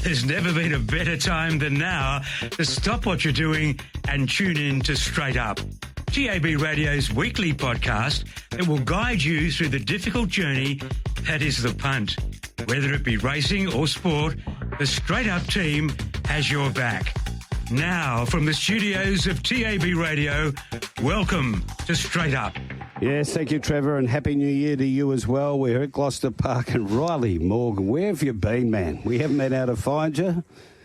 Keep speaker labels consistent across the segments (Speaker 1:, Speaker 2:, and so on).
Speaker 1: There's never been a better time than now to stop what you're doing and tune in to Straight Up, TAB Radio's weekly podcast that will guide you through the difficult journey that is the punt. Whether it be racing or sport, the Straight Up team has your back. Now, from the studios of TAB Radio, welcome to Straight Up.
Speaker 2: Yes, thank you, Trevor, and Happy New Year to you as well. We're at Gloucester Park and Rylie Morgan. Where have you been, man? We haven't been able to find you.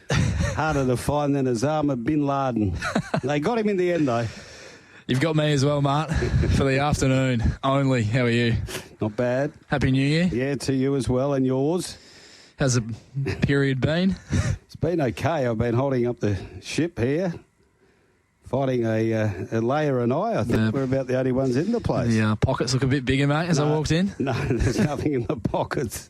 Speaker 2: Harder to find than Osama bin Laden. They got him in the end, though.
Speaker 3: You've got me as well, Mart, for the afternoon only. How are you?
Speaker 2: Not bad.
Speaker 3: Happy New Year.
Speaker 2: Yeah, to you as well, and yours.
Speaker 3: How's the period been?
Speaker 2: It's been okay. I've been holding up the ship here, fighting a Leia and I think we're about the only ones in the place.
Speaker 3: The pockets look a bit bigger, mate, as I walked in.
Speaker 2: No, there's nothing in the pockets.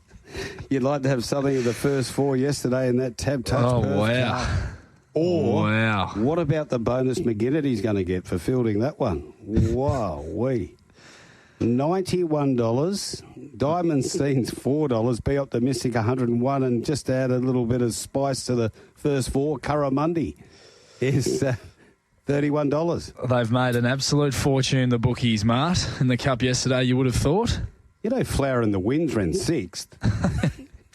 Speaker 2: You'd like to have something in the first four yesterday in that tab touch.
Speaker 3: Oh, wow.
Speaker 2: Car. Or
Speaker 3: wow.
Speaker 2: What about the bonus McGinnity's going to get for fielding that one? Wow, $91. Diamond Steen's $4. Be Optimistic $101, and just add a little bit of spice to the first four. Curramundi is $31.
Speaker 3: They've made an absolute fortune, the bookies, Mart, in the Cup yesterday, you would have thought.
Speaker 2: You know, Flower and the Winds ran sixth.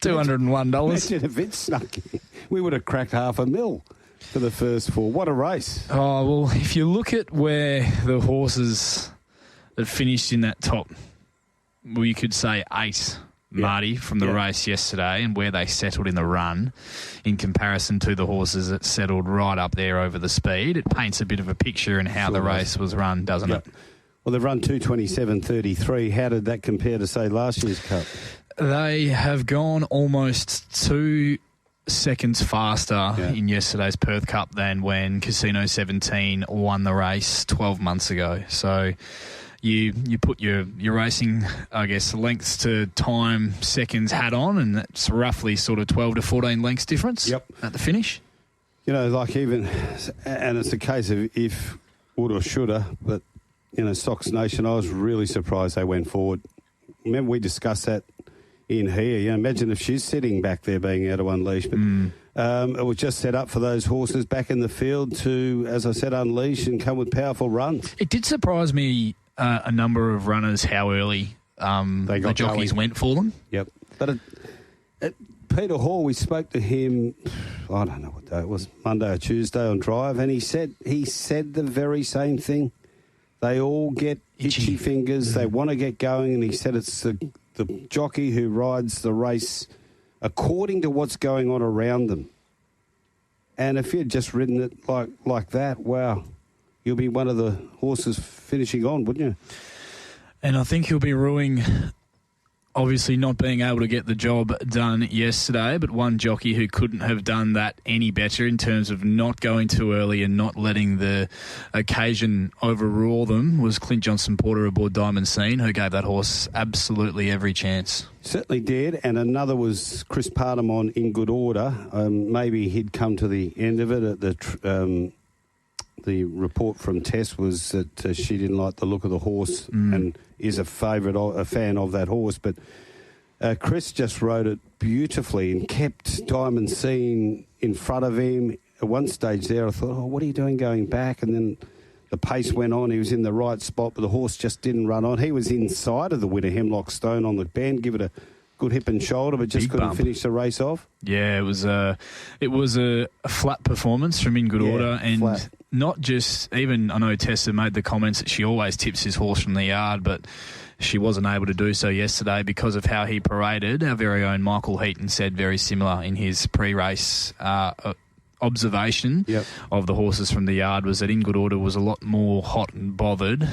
Speaker 3: $201.
Speaker 2: Imagine if it snuck in. We would have cracked $500,000 for the first four. What a race.
Speaker 3: Oh, well, if you look at where the horses that finished in that top, well, you could say eight, Marty, from the race yesterday, and where they settled in the run in comparison to the horses that settled right up there over the speed, it paints a bit of a picture in how the race was run, doesn't it?
Speaker 2: Well, they've run 2:27.33. How did that compare to, say, last year's Cup?
Speaker 3: They have gone almost 2 seconds faster in yesterday's Perth Cup than when Casino 17 won the race 12 months ago. So you put your racing, I guess, lengths to time seconds hat on, and that's roughly sort of 12 to 14 lengths difference at the finish.
Speaker 2: You know, like even, and it's a case of if, woulda or shoulda, but, you know, Sox Nation, I was really surprised they went forward. Remember we discussed that in here. You know, imagine if she's sitting back there being out of unleash. But it was just set up for those horses back in the field to, as I said, unleash and come with powerful runs.
Speaker 3: It did surprise me a number of runners how early the jockeys went for them.
Speaker 2: Yep. But Peter Hall, we spoke to him, I don't know what day it was, Monday or Tuesday on Drive, and he said the very same thing. They all get itchy fingers. They want to get going, and he said it's the jockey who rides the race according to what's going on around them. And if you'd just ridden it like that, wow, you'll be one of the horses finishing on, wouldn't you?
Speaker 3: And I think he'll be ruining, obviously not being able to get the job done yesterday, but one jockey who couldn't have done that any better in terms of not going too early and not letting the occasion overrule them was Clint Johnson-Porter aboard Diamond Scene, who gave that horse absolutely every chance. Certainly
Speaker 2: did, and another was Chris Partamon in Good Order. Maybe he'd come to the end of it. The report from Tess was that she didn't like the look of the horse and is a fan of that horse. But Chris just rode it beautifully and kept Diamond Scene in front of him. At one stage there, I thought, what are you doing going back? And then the pace went on. He was in the right spot, but the horse just didn't run on. He was inside of the winner, Hemlock Stone, on the bend, give it a good hip and shoulder, but just couldn't finish the race off.
Speaker 3: Yeah, it was a flat performance from In Good Order, and flat. Not just even. I know Tessa made the comments that she always tips his horse from the yard, but she wasn't able to do so yesterday because of how he paraded. Our very own Michael Heaton said very similar in his pre-race observation of the horses from the yard was that In Good Order was a lot more hot and bothered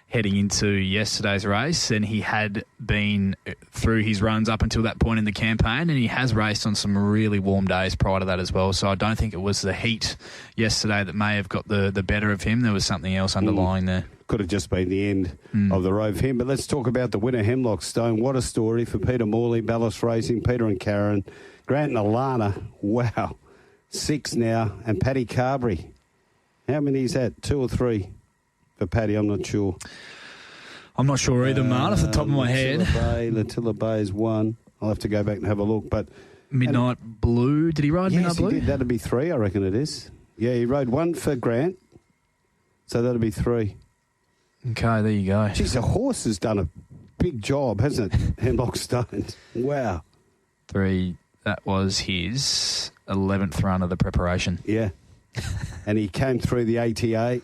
Speaker 3: heading into yesterday's race, and he had been through his runs up until that point in the campaign, and he has raced on some really warm days prior to that as well. So I don't think it was the heat yesterday that may have got the better of him. There was something else underlying there.
Speaker 2: Could have just been the end of the road for him. But let's talk about the winner, Hemlock Stone. What a story for Peter Morley, Ballast Racing, Peter and Karen, Grant and Alana. Wow. 6 now. And Paddy Carberry. How many is that? 2 or 3 for Paddy? I'm not sure.
Speaker 3: I'm not sure either, Mart, off the top of my head.
Speaker 2: Latilla Bay is 1. I'll have to go back and have a look. But
Speaker 3: Midnight Blue. Did he ride Midnight Blue?
Speaker 2: Yes, he did. That'd be 3, I reckon it is. Yeah, he rode 1 for Grant, so that'd be 3.
Speaker 3: Okay, there you go.
Speaker 2: Geez, the horse has done a big job, hasn't it? Hemlock Stones. Wow.
Speaker 3: 3, that was his 11th run of the preparation.
Speaker 2: Yeah. And he came through the ATA.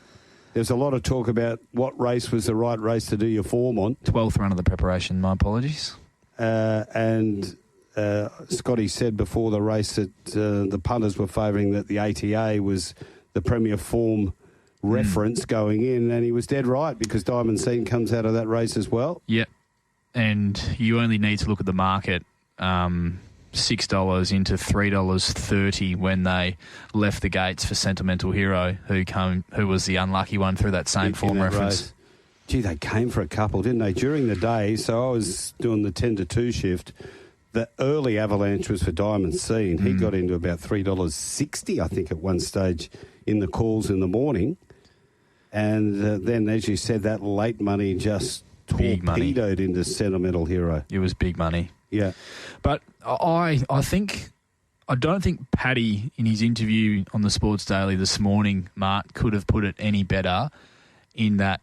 Speaker 2: There's a lot of talk about what race was the right race to do your form on.
Speaker 3: 12th run of the preparation, my apologies.
Speaker 2: And Scotty said before the race that the punters were favouring that the ATA was the premier form reference going in, and he was dead right because Diamond Scene comes out of that race as well.
Speaker 3: Yep. And you only need to look at the market, $6 into $3.30 when they left the gates for Sentimental Hero, who was the unlucky one through that same form reference.
Speaker 2: Race. Gee, they came for a couple, didn't they, during the day? So I was doing the 10 to 2 shift. The early avalanche was for Diamond Scene. He got into about $3.60, I think, at one stage in the calls in the morning. And then, as you said, that late money just torpedoed into Sentimental Hero.
Speaker 3: It was big money.
Speaker 2: Yeah.
Speaker 3: But I don't think Paddy, in his interview on the Sports Daily this morning, Mart, could have put it any better in that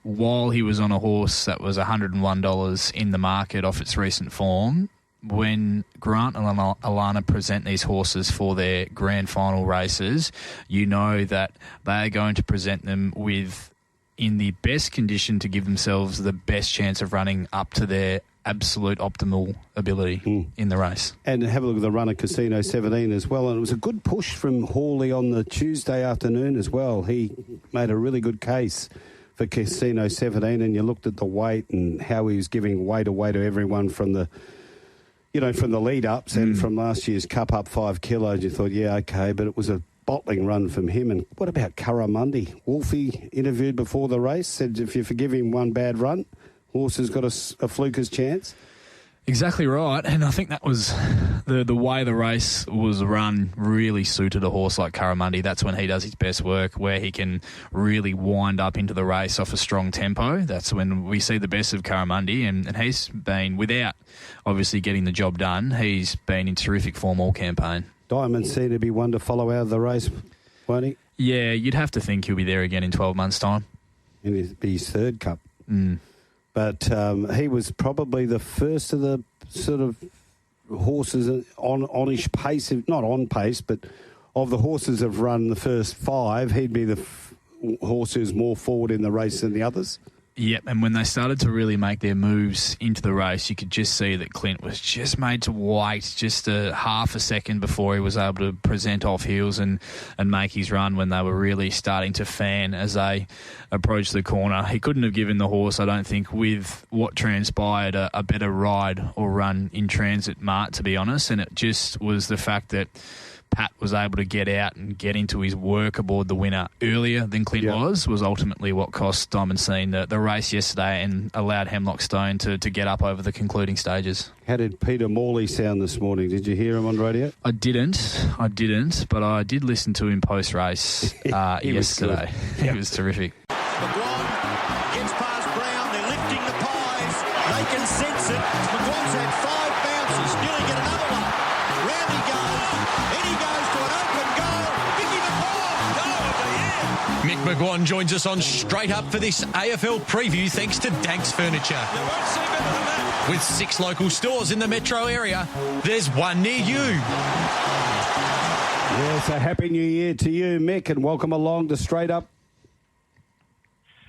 Speaker 3: while he was on a horse that was $101 in the market off its recent form, when Grant and Alana present these horses for their grand final races, you know that they are going to present them in the best condition to give themselves the best chance of running up to their absolute optimal ability in the race.
Speaker 2: And have a look at the run of Casino 17 as well. And it was a good push from Hawley on the Tuesday afternoon as well. He made a really good case for Casino 17, and you looked at the weight and how he was giving weight away to everyone from the lead-ups and from last year's Cup up 5 kilos. You thought, yeah, okay, but it was a bottling run from him. And what about Curramundi? Wolfie interviewed before the race, said if you forgive him one bad run, horse has got a fluker's chance.
Speaker 3: Exactly right, and I think that was the way the race was run really suited a horse like Curramundi. That's when he does his best work, where he can really wind up into the race off a strong tempo. That's when we see the best of Curramundi, and he's been, without obviously getting the job done, he's been in terrific form all campaign.
Speaker 2: Diamond seemed to be one to follow out of the race, won't he?
Speaker 3: Yeah, you'd have to think he'll be there again in 12 months' time.
Speaker 2: In his third Cup. But he was probably the first of the sort of horses on-ish pace, not on pace, but of the horses that have run the first 5, he'd be the horse who's more forward in the race than the others.
Speaker 3: Yep, and when they started to really make their moves into the race, you could just see that Clint was just made to wait just a half a second before he was able to present off heels and make his run when they were really starting to fan as they approached the corner. He couldn't have given the horse, I don't think, with what transpired, a better ride or run in transit, Mart, to be honest, and it just was the fact that Pat was able to get out and get into his work aboard the winner earlier than Clint was ultimately what cost Diamond Scene the race yesterday and allowed Hemlock Stone to get up over the concluding stages.
Speaker 2: How did Peter Morley sound this morning? Did you hear him on radio?
Speaker 3: I didn't, but I did listen to him post-race yesterday. He was terrific.
Speaker 4: McGuane gets past Brown. They're lifting the pies. They can sense it. McGuane's had 5 bounces. Nearly get another one. Round he goes. In he goes to an open goal. Mickey McGuane, goal of the year.
Speaker 5: Mick McGuane joins us on Straight Up for this AFL preview thanks to Dankz Furniture.
Speaker 4: You won't see better than that.
Speaker 5: With 6 local stores in the metro area, there's one near you.
Speaker 2: Yes, a happy new year to you, Mick, and welcome along to Straight Up.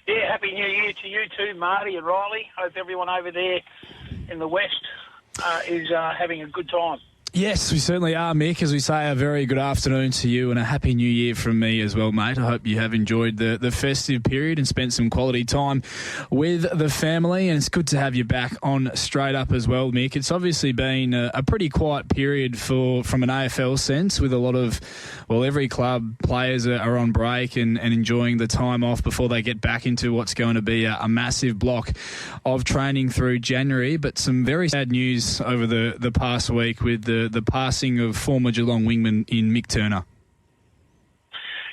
Speaker 6: Yeah, happy new year to you too, Marty and Rylie. Hope everyone over there in the West is having a good time.
Speaker 3: Yes, we certainly are, Mick. As we say, a very good afternoon to you and a happy new year from me as well, mate. I hope you have enjoyed the festive period and spent some quality time with the family, and it's good to have you back on Straight Up as well, Mick. It's obviously been a pretty quiet period from an AFL sense, with a lot of, every club players are on break and enjoying the time off before they get back into what's going to be a massive block of training through January. But some very sad news over the past week with the passing of former Geelong wingman in Mick Turner.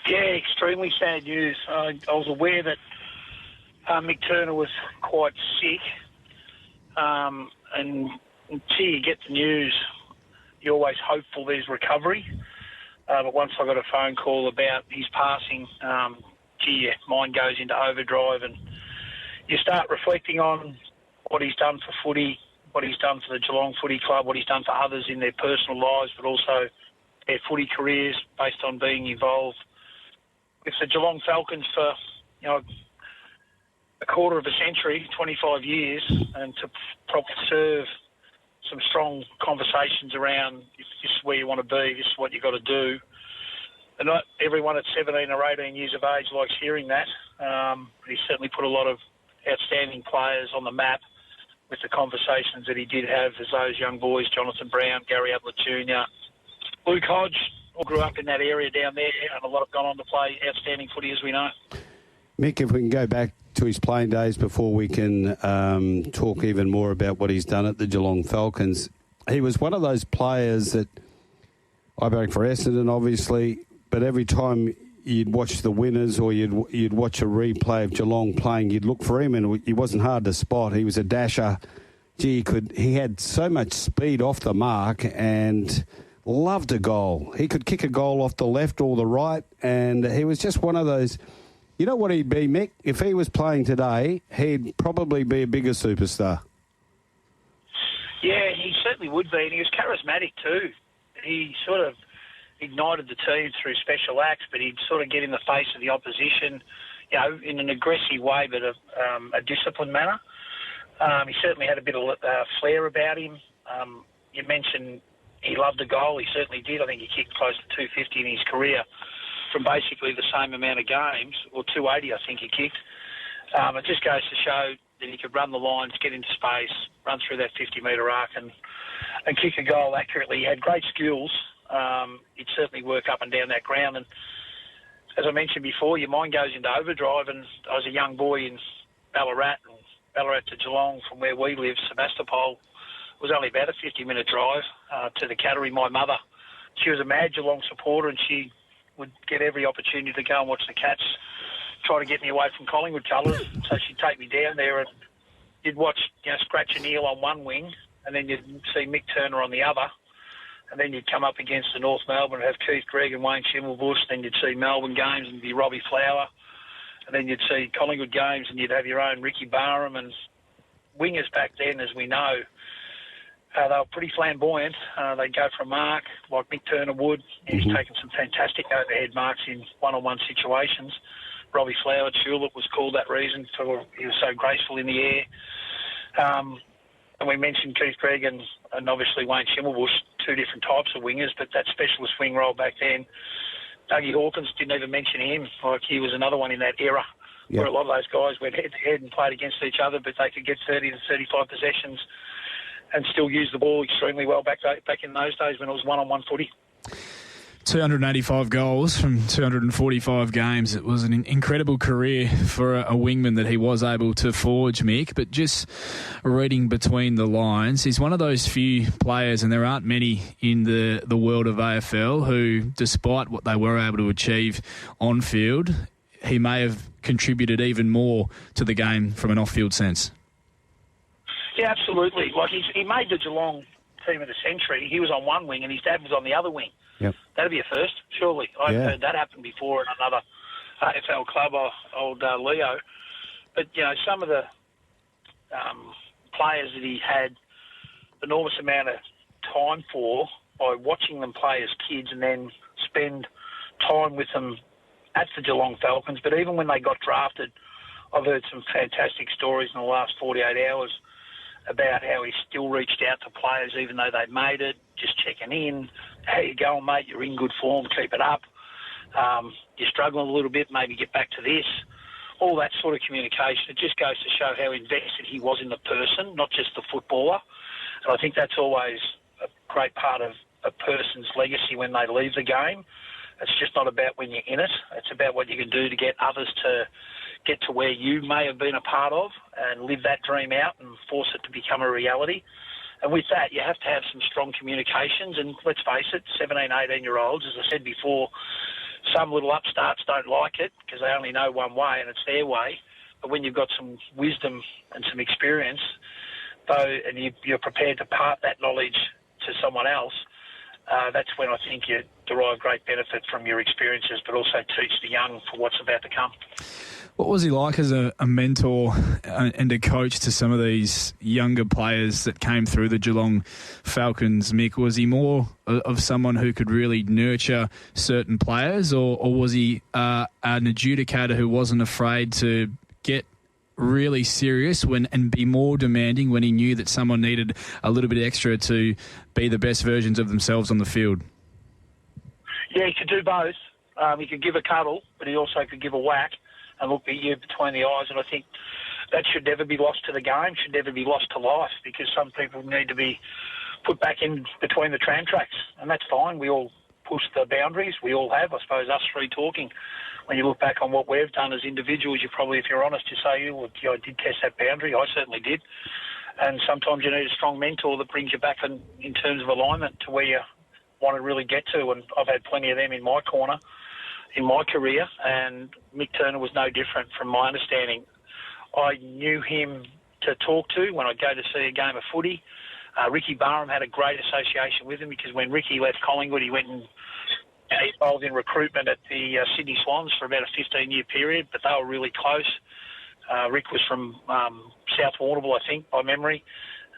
Speaker 6: Yeah, extremely sad news. I was aware that Mick Turner was quite sick, and until you get the news, you're always hopeful there's recovery. But once I got a phone call about his passing, your mind goes into overdrive, and you start reflecting on what he's done for footy, what he's done for the Geelong Footy Club, what he's done for others in their personal lives, but also their footy careers based on being involved with the Geelong Falcons for, a quarter of a century, 25 years, and to probably serve some strong conversations around if this is where you want to be, this is what you've got to do. And not everyone at 17 or 18 years of age likes hearing that. But he certainly put a lot of outstanding players on the map with the conversations that he did have as those young boys, Jonathan Brown, Gary Ablett Jr., Luke Hodge, all grew up in that area down there, and a lot have gone on to play outstanding footy, as we know.
Speaker 2: Mick, if we can go back to his playing days before we can talk even more about what he's done at the Geelong Falcons, he was one of those players that I backed for Essendon, obviously, but every time you'd watch the winners or you'd watch a replay of Geelong playing, you'd look for him, and he wasn't hard to spot. He was a dasher. Gee, he had so much speed off the mark and loved a goal. He could kick a goal off the left or the right, and he was just one of those. You know what he'd be, Mick? If he was playing today, he'd probably be a bigger superstar.
Speaker 6: Yeah, he certainly would be, and he was charismatic too. He sort of ignited the team through special acts, but he'd sort of get in the face of the opposition, in an aggressive way, but a disciplined manner. He certainly had a bit of flair about him. You mentioned he loved a goal. He certainly did. I think he kicked close to 250 in his career from basically the same amount of games, or 280 I think he kicked. It just goes to show that he could run the lines, get into space, run through that 50-metre arc and kick a goal accurately. He had great skills. He'd certainly work up and down that ground. And as I mentioned before, your mind goes into overdrive. And I was a young boy in Ballarat, and Ballarat to Geelong from where we live, Sebastopol, was only about a 50-minute drive to the Cattery. My mother, she was a mad Geelong supporter, and she would get every opportunity to go and watch the Cats, try to get me away from Collingwood colours. So she'd take me down there, and you'd watch, Scratch and Eel on one wing, and then you'd see Mick Turner on the other. And then you'd come up against the North Melbourne and have Keith Gregg and Wayne Schimmelbusch. Then you'd see Melbourne games and be Robbie Flower. And then you'd see Collingwood games and you'd have your own Ricky Barham. And wingers back then, as we know, they were pretty flamboyant. They'd go for a mark like Mick Turner would. He was taking some fantastic overhead marks in one-on-one situations. Robbie Flower, Tulip, was called that reason. He was so graceful in the air. And we mentioned Keith Gregg and obviously Wayne Schimmelbusch, two different types of wingers, but that specialist wing role back then, Dougie Hawkins, didn't even mention him. Like, he was another one in that era where a lot of those guys went head-to-head and played against each other, but they could get 30 to 35 possessions and still use the ball extremely well back in those days when it was one-on-one footy.
Speaker 3: 285 goals from 245 games. It was an incredible career for a wingman that he was able to forge, Mick. But just reading between the lines, he's one of those few players, and there aren't many in the world of AFL, who, despite what they were able to achieve on field, he may have contributed even more to the game from an off-field sense.
Speaker 6: Yeah, absolutely. Like, he made the Geelong team of the century. He was on one wing and his dad was on the other wing.
Speaker 2: Yep.
Speaker 6: That'd be a first, surely. I've heard that happen before in another AFL club, old Leo. But, some of the players that he had enormous amount of time for by watching them play as kids and then spend time with them at the Geelong Falcons. But even when they got drafted, I've heard some fantastic stories in the last 48 hours about how he still reached out to players even though they'd made it, just checking in. How you going, mate? You're in good form. Keep it up. You're struggling a little bit. Maybe get back to this. All that sort of communication. It just goes to show how invested he was in the person, not just the footballer. And I think that's always a great part of a person's legacy when they leave the game. It's just not about when you're in it. It's about what you can do to get others to get to where you may have been a part of and live that dream out and force it to become a reality. And with that, you have to have some strong communications. And let's face it, 17, 18-year-olds, as I said before, some little upstarts don't like it because they only know one way and it's their way. But when you've got some wisdom and some experience, and you're prepared to part that knowledge to someone else, that's when I think you derive great benefit from your experiences, but also teach the young for what's about to come.
Speaker 3: What was he like as a mentor and a coach to some of these younger players that came through the Geelong Falcons, Mick? Was he more of someone who could really nurture certain players, or was he an adjudicator who wasn't afraid to get really serious and be more demanding when he knew that someone needed a little bit extra to be the best versions of themselves on the field?
Speaker 6: Yeah, he could do both. He could give a cuddle, but he also could give a whack and look at you between the eyes. And I think that should never be lost to the game, should never be lost to life, because some people need to be put back in between the tram tracks. And that's fine. We all push the boundaries. We all have. I suppose us three talking, when you look back on what we've done as individuals, you probably, if you're honest, you say, well, I did test that boundary. I certainly did. And sometimes you need a strong mentor that brings you back in terms of alignment to where you want to really get to. And I've had plenty of them in my corner in my career, and Mick Turner was no different from my understanding. I knew him to talk to when I'd go to see a game of footy. Ricky Barham had a great association with him, because when Ricky left Collingwood, he went and involved in recruitment at the Sydney Swans for about a 15-year period, but they were really close. Rick was from South Warrnambool, I think, by memory,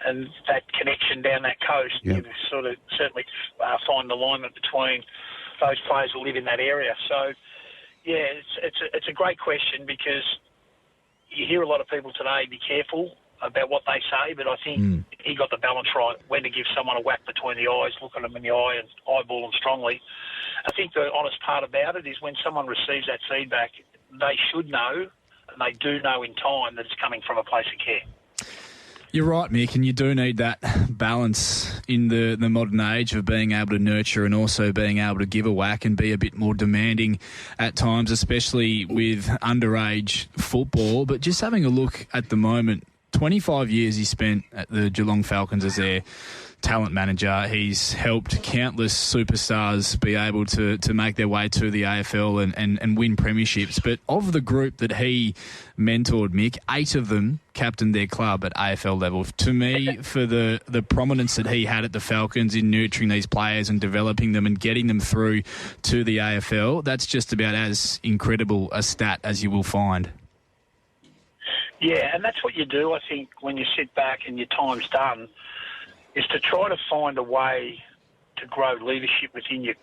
Speaker 6: and that connection down that coast, you sort of certainly find alignment between those players who live in that area. So, yeah, it's a great question, because you hear a lot of people today be careful about what they say, but I think he got the balance right, when to give someone a whack between the eyes, look at them in the eye and eyeball them strongly. I think the honest part about it is when someone receives that feedback, they should know, and they do know in time, that it's coming from a place of care.
Speaker 3: You're right, Mick, and you do need that balance in the modern age of being able to nurture and also being able to give a whack and be a bit more demanding at times, especially with underage football. But just having a look at the moment, 25 years he spent at the Geelong Falcons as their talent manager. He's helped countless superstars be able to make their way to the AFL and win premierships. But of the group that he mentored, Mick, 8 of them captained their club at AFL level. To me, for the prominence that he had at the Falcons in nurturing these players and developing them and getting them through to the AFL, that's just about as incredible a stat as you will find.
Speaker 6: Yeah, and that's what you do, I think, when you sit back and your time's done, is to try to find a way to grow leadership within your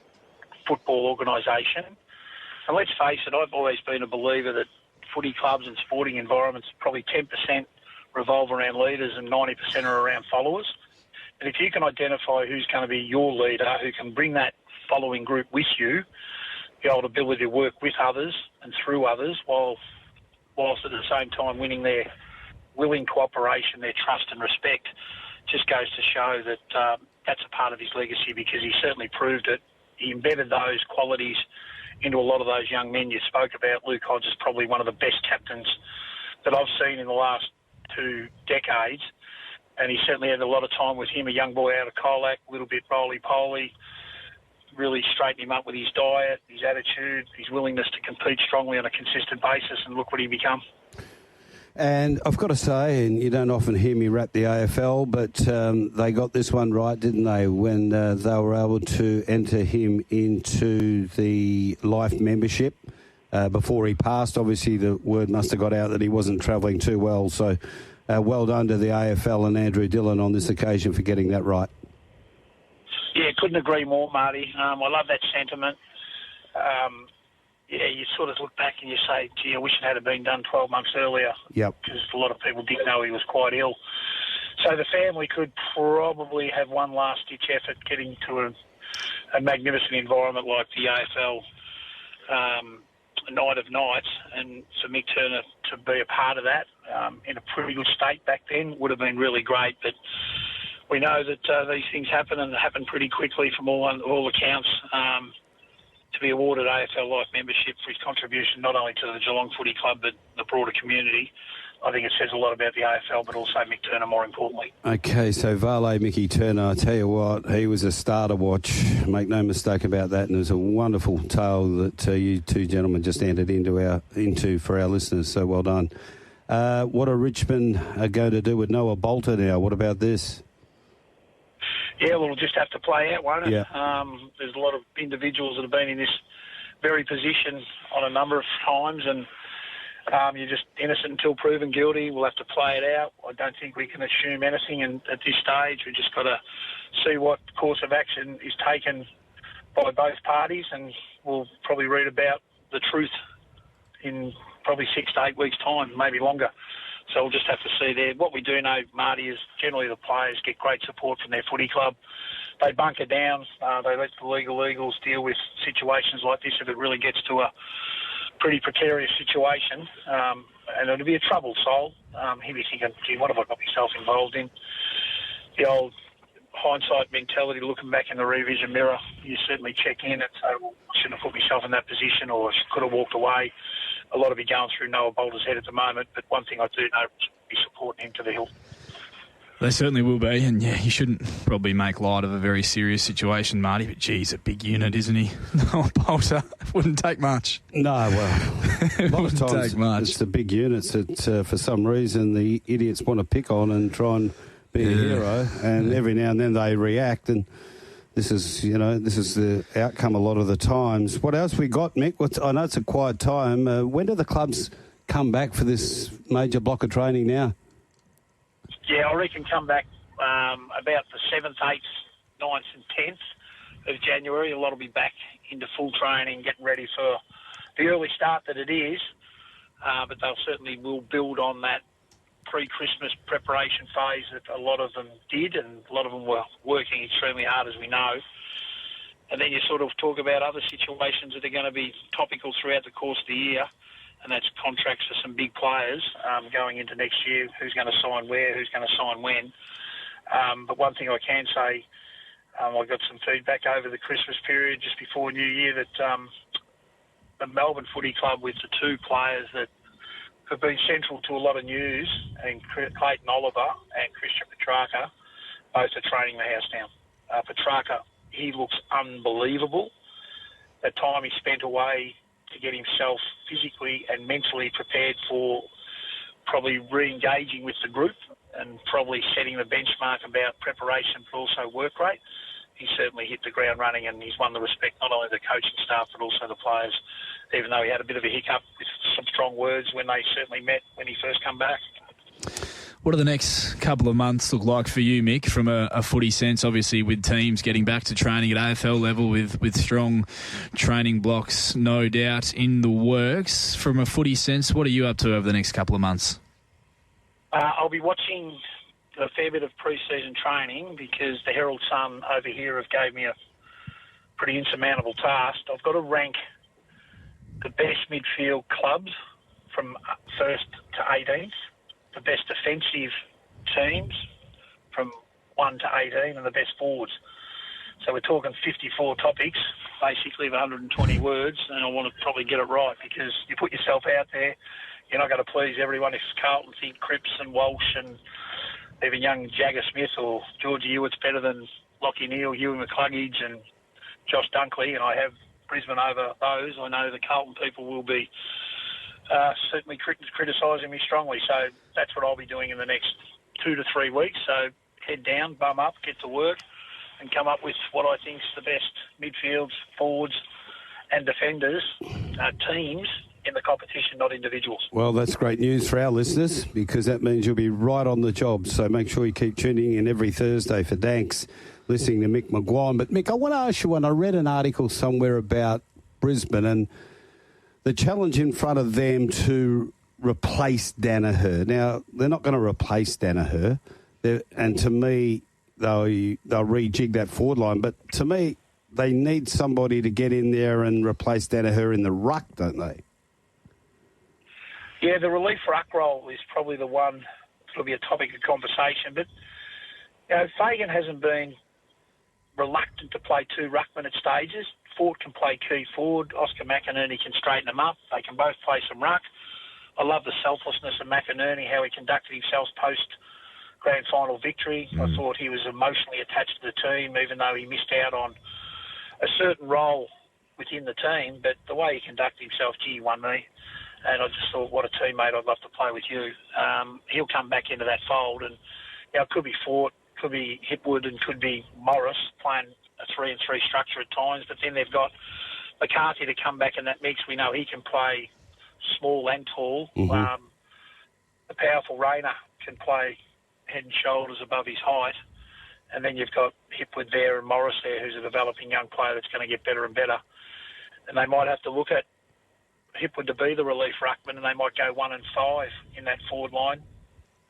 Speaker 6: football organisation. And let's face it, I've always been a believer that footy clubs and sporting environments, probably 10% revolve around leaders and 90% are around followers. And if you can identify who's going to be your leader, who can bring that following group with you, the old ability to work with others and through others, whilst at the same time winning their willing cooperation, their trust and respect, just goes to show that that's a part of his legacy, because he certainly proved it. He embedded those qualities into a lot of those young men you spoke about. Luke Hodge is probably one of the best captains that I've seen in the last 2 decades, and he certainly had a lot of time with him, a young boy out of Colac, a little bit roly-poly, really straighten him up with his diet, his attitude, his willingness to compete strongly on a consistent basis, and look what he become.
Speaker 2: And I've got to say, and you don't often hear me rap the AFL, but they got this one right, didn't they, when they were able to enter him into the life membership before he passed. Obviously, the word must have got out that he wasn't travelling too well. So well done to the AFL and Andrew Dillon on this occasion for getting that right.
Speaker 6: Yeah, couldn't agree more, Marty. I love that sentiment. Yeah, you sort of look back and you say, gee, I wish it had been done 12 months earlier.
Speaker 2: Yep.
Speaker 6: Because a lot of people didn't know he was quite ill. So the family could probably have one last-ditch effort getting to a magnificent environment like the AFL Night of Nights, and for Mick Turner to be a part of that in a pretty good state back then would have been really great. But we know that these things happen, and happen pretty quickly from all accounts. To be awarded AFL Life membership for his contribution not only to the Geelong Footy Club but the broader community, I think it says a lot about the AFL, but also Mick Turner more importantly.
Speaker 2: Okay, so Valet Mickey Turner, I tell you what, he was a star to watch. Make no mistake about that, and it was a wonderful tale that you two gentlemen just entered into for our listeners, so well done. What are Richmond going to do with Noah Bolter now? What about this?
Speaker 6: Yeah, well, it'll just have to play out, won't it?
Speaker 2: Yeah.
Speaker 6: There's a lot of individuals that have been in this very position on a number of times, and you're just innocent until proven guilty. We'll have to play it out. I don't think we can assume anything at this stage. We've just got to see what course of action is taken by both parties, and we'll probably read about the truth in probably 6 to 8 weeks' time, maybe longer. So we'll just have to see there. What we do know, Marty, is generally the players get great support from their footy club. They bunker down. They let the legal eagles deal with situations like this if it really gets to a pretty precarious situation. And it'll be a troubled soul. He'll be thinking, gee, what have I got myself involved in? The old hindsight mentality, looking back in the rear vision mirror, you certainly check in and say, well, I shouldn't have put myself in that position, or I could have walked away. A lot of it going through Noah Boulder's head at the moment, but one thing I do know is be supporting him to the hill.
Speaker 3: They certainly will be, and yeah, you shouldn't probably make light of a very serious situation, Marty, but geez, a big unit, isn't he? Noah Boulder, wouldn't take much.
Speaker 2: No, well, a lot of times it's the big units that for some reason the idiots want to pick on and try and be a hero, and every now and then they react, and this is the outcome a lot of the times. What else we got, Mick? I know it's a quiet time. When do the clubs come back for this major block of training now?
Speaker 6: Yeah, I reckon come back about the 7th, 8th, 9th and 10th of January. A lot will be back into full training, getting ready for the early start that it is, but they'll certainly will build on that pre-Christmas preparation phase that a lot of them did, and a lot of them were working extremely hard, as we know. And then you sort of talk about other situations that are going to be topical throughout the course of the year, and that's contracts for some big players going into next year, who's going to sign where, who's going to sign when. But one thing I can say, I got some feedback over the Christmas period just before New Year that the Melbourne Footy Club, with the two players that have been central to a lot of news, and Clayton Oliver and Christian Petrarca, both are training the house down. Petrarca, he looks unbelievable. The time he spent away to get himself physically and mentally prepared for probably re-engaging with the group and probably setting the benchmark about preparation but also work rate. He certainly hit the ground running, and he's won the respect not only of the coaching staff but also the players, even though he had a bit of a hiccup with some strong words when they certainly met when he first come back.
Speaker 3: What do the next couple of months look like for you, Mick, from a footy sense, obviously with teams getting back to training at AFL level with strong training blocks, no doubt, in the works? From a footy sense, what are you up to over the next couple of months?
Speaker 6: I'll be watching a fair bit of pre-season training because the Herald Sun over here have gave me a pretty insurmountable task. I've got to rank the best midfield clubs from 1st to 18th, the best defensive teams from 1 to 18, and the best forwards. So we're talking 54 topics, basically of 120 words, and I want to probably get it right because you put yourself out there, you're not going to please everyone. If Carlton think Cripps and Walsh and even young Jagger Smith or Georgie Ewett's better than Lachie Neale, Ewan McCluggage and Josh Dunkley, and I have Brisbane over those, I know the Carlton people will be certainly criticising me strongly. So that's what I'll be doing in the next 2 to 3 weeks. So head down, bum up, get to work, and come up with what I think is the best midfields, forwards and defenders, teams in the competition, not individuals.
Speaker 2: Well, that's great news for our listeners because that means you'll be right on the job. So make sure you keep tuning in every Thursday for Dankz, listening to Mick McGuane. But, Mick, I want to ask you one. I read an article somewhere about Brisbane and the challenge in front of them to replace Danaher. Now, they're not going to replace Danaher. And to me, they'll rejig that forward line. But to me, they need somebody to get in there and replace Danaher in the ruck, don't they?
Speaker 6: Yeah, the relief ruck role is probably the one that'll be a topic of conversation. But, you know, Fagan hasn't been reluctant to play two ruckmen at stages. Ford can play key forward. Oscar McInerney can straighten them up. They can both play some ruck. I love the selflessness of McInerney, how he conducted himself post-grand final victory. I thought he was emotionally attached to the team, even though he missed out on a certain role within the team. But the way he conducted himself, he won me. And I just thought, what a teammate, I'd love to play with you. He'll come back into that fold. And, you know, it could be Fort, could be Hipwood and could be Morris playing a 3-3 structure at times, but then they've got McCarthy to come back in that mix. We know he can play small and tall.
Speaker 2: Mm-hmm.
Speaker 6: The powerful Rayner can play head and shoulders above his height. And then you've got Hipwood there and Morris there, who's a developing young player that's going to get better and better. And they might have to look at Hipwood to be the relief ruckman, and they might go 1 and 5 in that forward line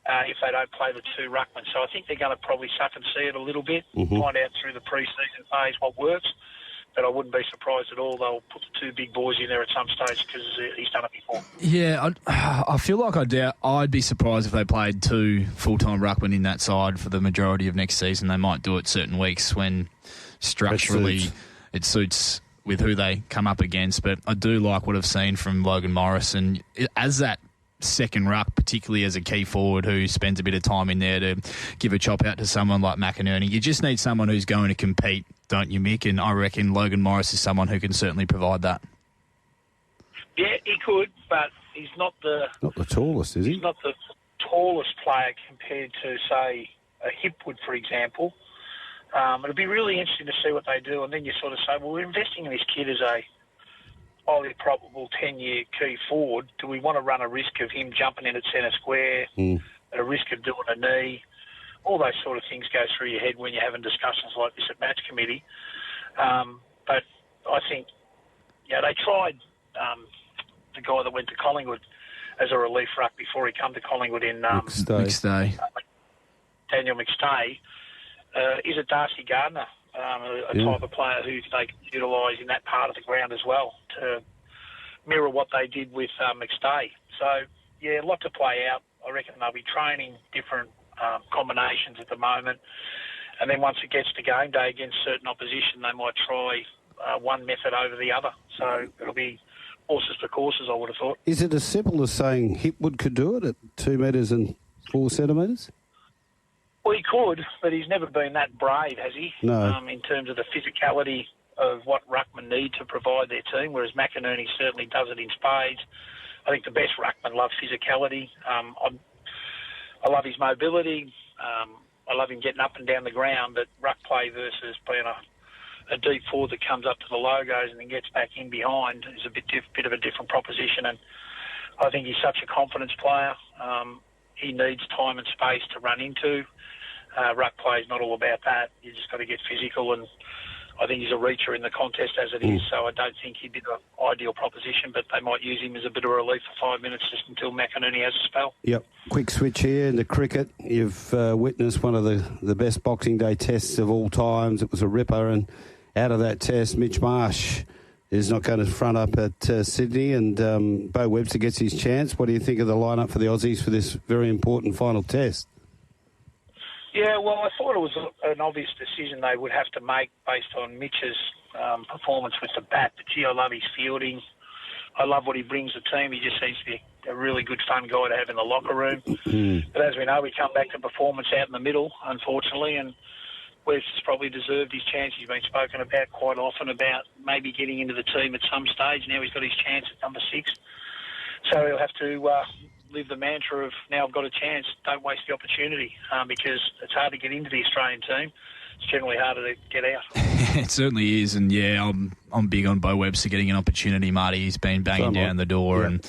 Speaker 6: if they don't play the 2 ruckmen. So I think they're going to probably suck and see it a little bit, find out through the pre-season phase what works. But I wouldn't be surprised at all they'll put the 2 big boys in there at some stage because he's done it before.
Speaker 3: Yeah, I feel like I'd be surprised if they played 2 full-time ruckmen in that side for the majority of next season. They might do it certain weeks when structurally it suits with who they come up against. But I do like what I've seen from Logan Morris, and as that second ruck, particularly as a key forward who spends a bit of time in there to give a chop out to someone like McInerney. You just need someone who's going to compete, don't you, Mick? And I reckon Logan Morris is someone who can certainly provide that.
Speaker 6: Yeah, he could, but he's not the
Speaker 2: tallest, is he?
Speaker 6: He's not the tallest player compared to, say, a Hipwood, for example. It'll be really interesting to see what they do, and then you sort of say, well, we're investing in this kid as a highly probable 10-year key forward. Do we want to run a risk of him jumping in at centre square, at a risk of doing a knee? All those sort of things go through your head when you're having discussions like this at match committee. But I think, they tried the guy that went to Collingwood as a relief ruck before he come to Collingwood in
Speaker 3: McStay.
Speaker 6: Daniel McStay. Is it Darcy Gardner? A type of player who they can utilise in that part of the ground as well to mirror what they did with McStay. So, a lot to play out. I reckon they'll be training different combinations at the moment. And then once it gets to game day against certain opposition, they might try one method over the other. So it'll be horses for courses, I would have thought.
Speaker 2: Is it as simple as saying Hipwood could do it at 2 metres and 4 centimetres?
Speaker 6: Well, he could, but he's never been that brave, has he?
Speaker 2: No.
Speaker 6: In terms of the physicality of what ruckmen need to provide their team, whereas McInerney certainly does it in spades. I think the best ruckmen love physicality. I love his mobility. I love him getting up and down the ground, but ruck play versus being a deep forward that comes up to the logos and then gets back in behind is a bit of a different proposition. And I think he's such a confidence player. He needs time and space to run into. Ruck play is not all about that. You just got to get physical, and I think he's a reacher in the contest as it is, so I don't think he'd be the ideal proposition, but they might use him as a bit of a relief for 5 minutes just until McInerney has a spell.
Speaker 2: Yep. Quick switch here into cricket. You've witnessed one of the best Boxing Day tests of all times. It was a ripper, and out of that test, Mitch Marsh is not going to front up at Sydney, and Bo Webster gets his chance. What do you think of the lineup for the Aussies for this very important final test?
Speaker 6: Yeah, well, I thought it was an obvious decision they would have to make based on Mitch's performance with the bat. But, gee, I love his fielding. I love what he brings the team. He just seems to be a really good, fun guy to have in the locker room. But as we know, we come back to performance out in the middle, unfortunately, and Webster's probably deserved his chance. He's been spoken about quite often about maybe getting into the team at some stage. Now he's got his chance at number 6. So he'll have to live the mantra of, now I've got a chance, don't waste the opportunity, because it's hard to get into the Australian team. It's generally harder to get out.
Speaker 3: It certainly is, and I'm big on Bo Webster getting an opportunity, Marty. He's been banging down the door, and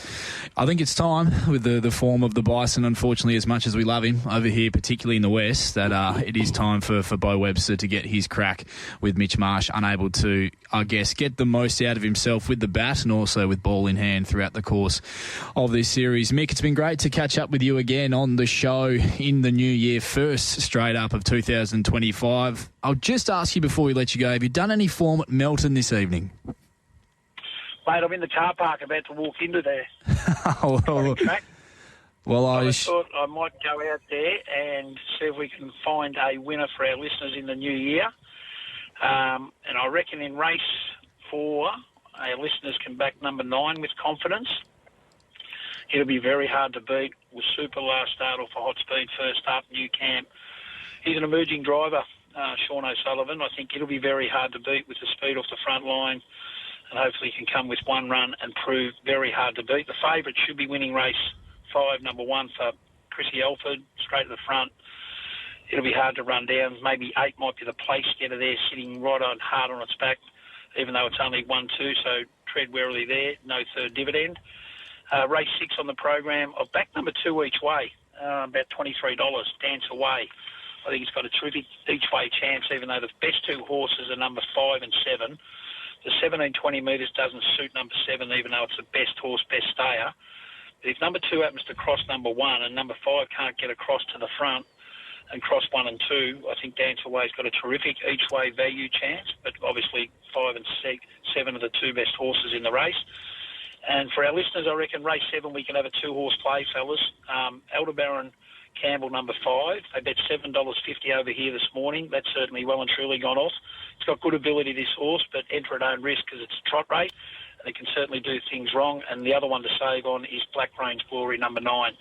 Speaker 3: I think it's time with the form of the Bison, unfortunately, as much as we love him over here, particularly in the West, that it is time for Bo Webster to get his crack with Mitch Marsh, unable to, I guess, get the most out of himself with the bat and also with ball in hand throughout the course of this series. Mick, it's been great to catch up with you again on the show in the new year, first straight up of 2025. I'll just ask you before we let you go, have you done any form at Melton this evening?
Speaker 6: Mate, I'm in the car park about to walk into there.
Speaker 3: Well,
Speaker 6: I thought I might go out there and see if we can find a winner for our listeners in the new year. And I reckon in race 4, our listeners can back number 9 with confidence. It'll be very hard to beat with super last start off a hot speed first up, new camp. He's an emerging driver, Sean O'Sullivan. I think it'll be very hard to beat with the speed off the front line, and hopefully he can come with one run and prove very hard to beat. The favourite should be winning race 5, number 1 for Chrissy Elford, straight to the front. it'll be hard to run down. Maybe 8 might be the place getter there, sitting right on hard on its back, even though it's only 1-2, so tread warily there, no third dividend. Race 6 on the program. I've backed number 2 each way, about $23, Dance Away. I think it's got a terrific each-way chance, even though the best 2 horses are number 5 and 7. The 17-20 metres doesn't suit number 7, even though it's the best horse, best stayer. But if number 2 happens to cross number 1 and number 5 can't get across to the front and cross 1 and 2, I think Dance Away's got a terrific each-way value chance, but obviously 5 and 7 are the 2 best horses in the race. And for our listeners, I reckon race 7 we can have a 2-horse play, fellas. Aldebaran Campbell, number 5. They bet $7.50 over here this morning. That's certainly well and truly gone off. It's got good ability, this horse, but enter at own risk because it's a trot rate, and it can certainly do things wrong. And the other one to save on is Black Range Glory, number 9.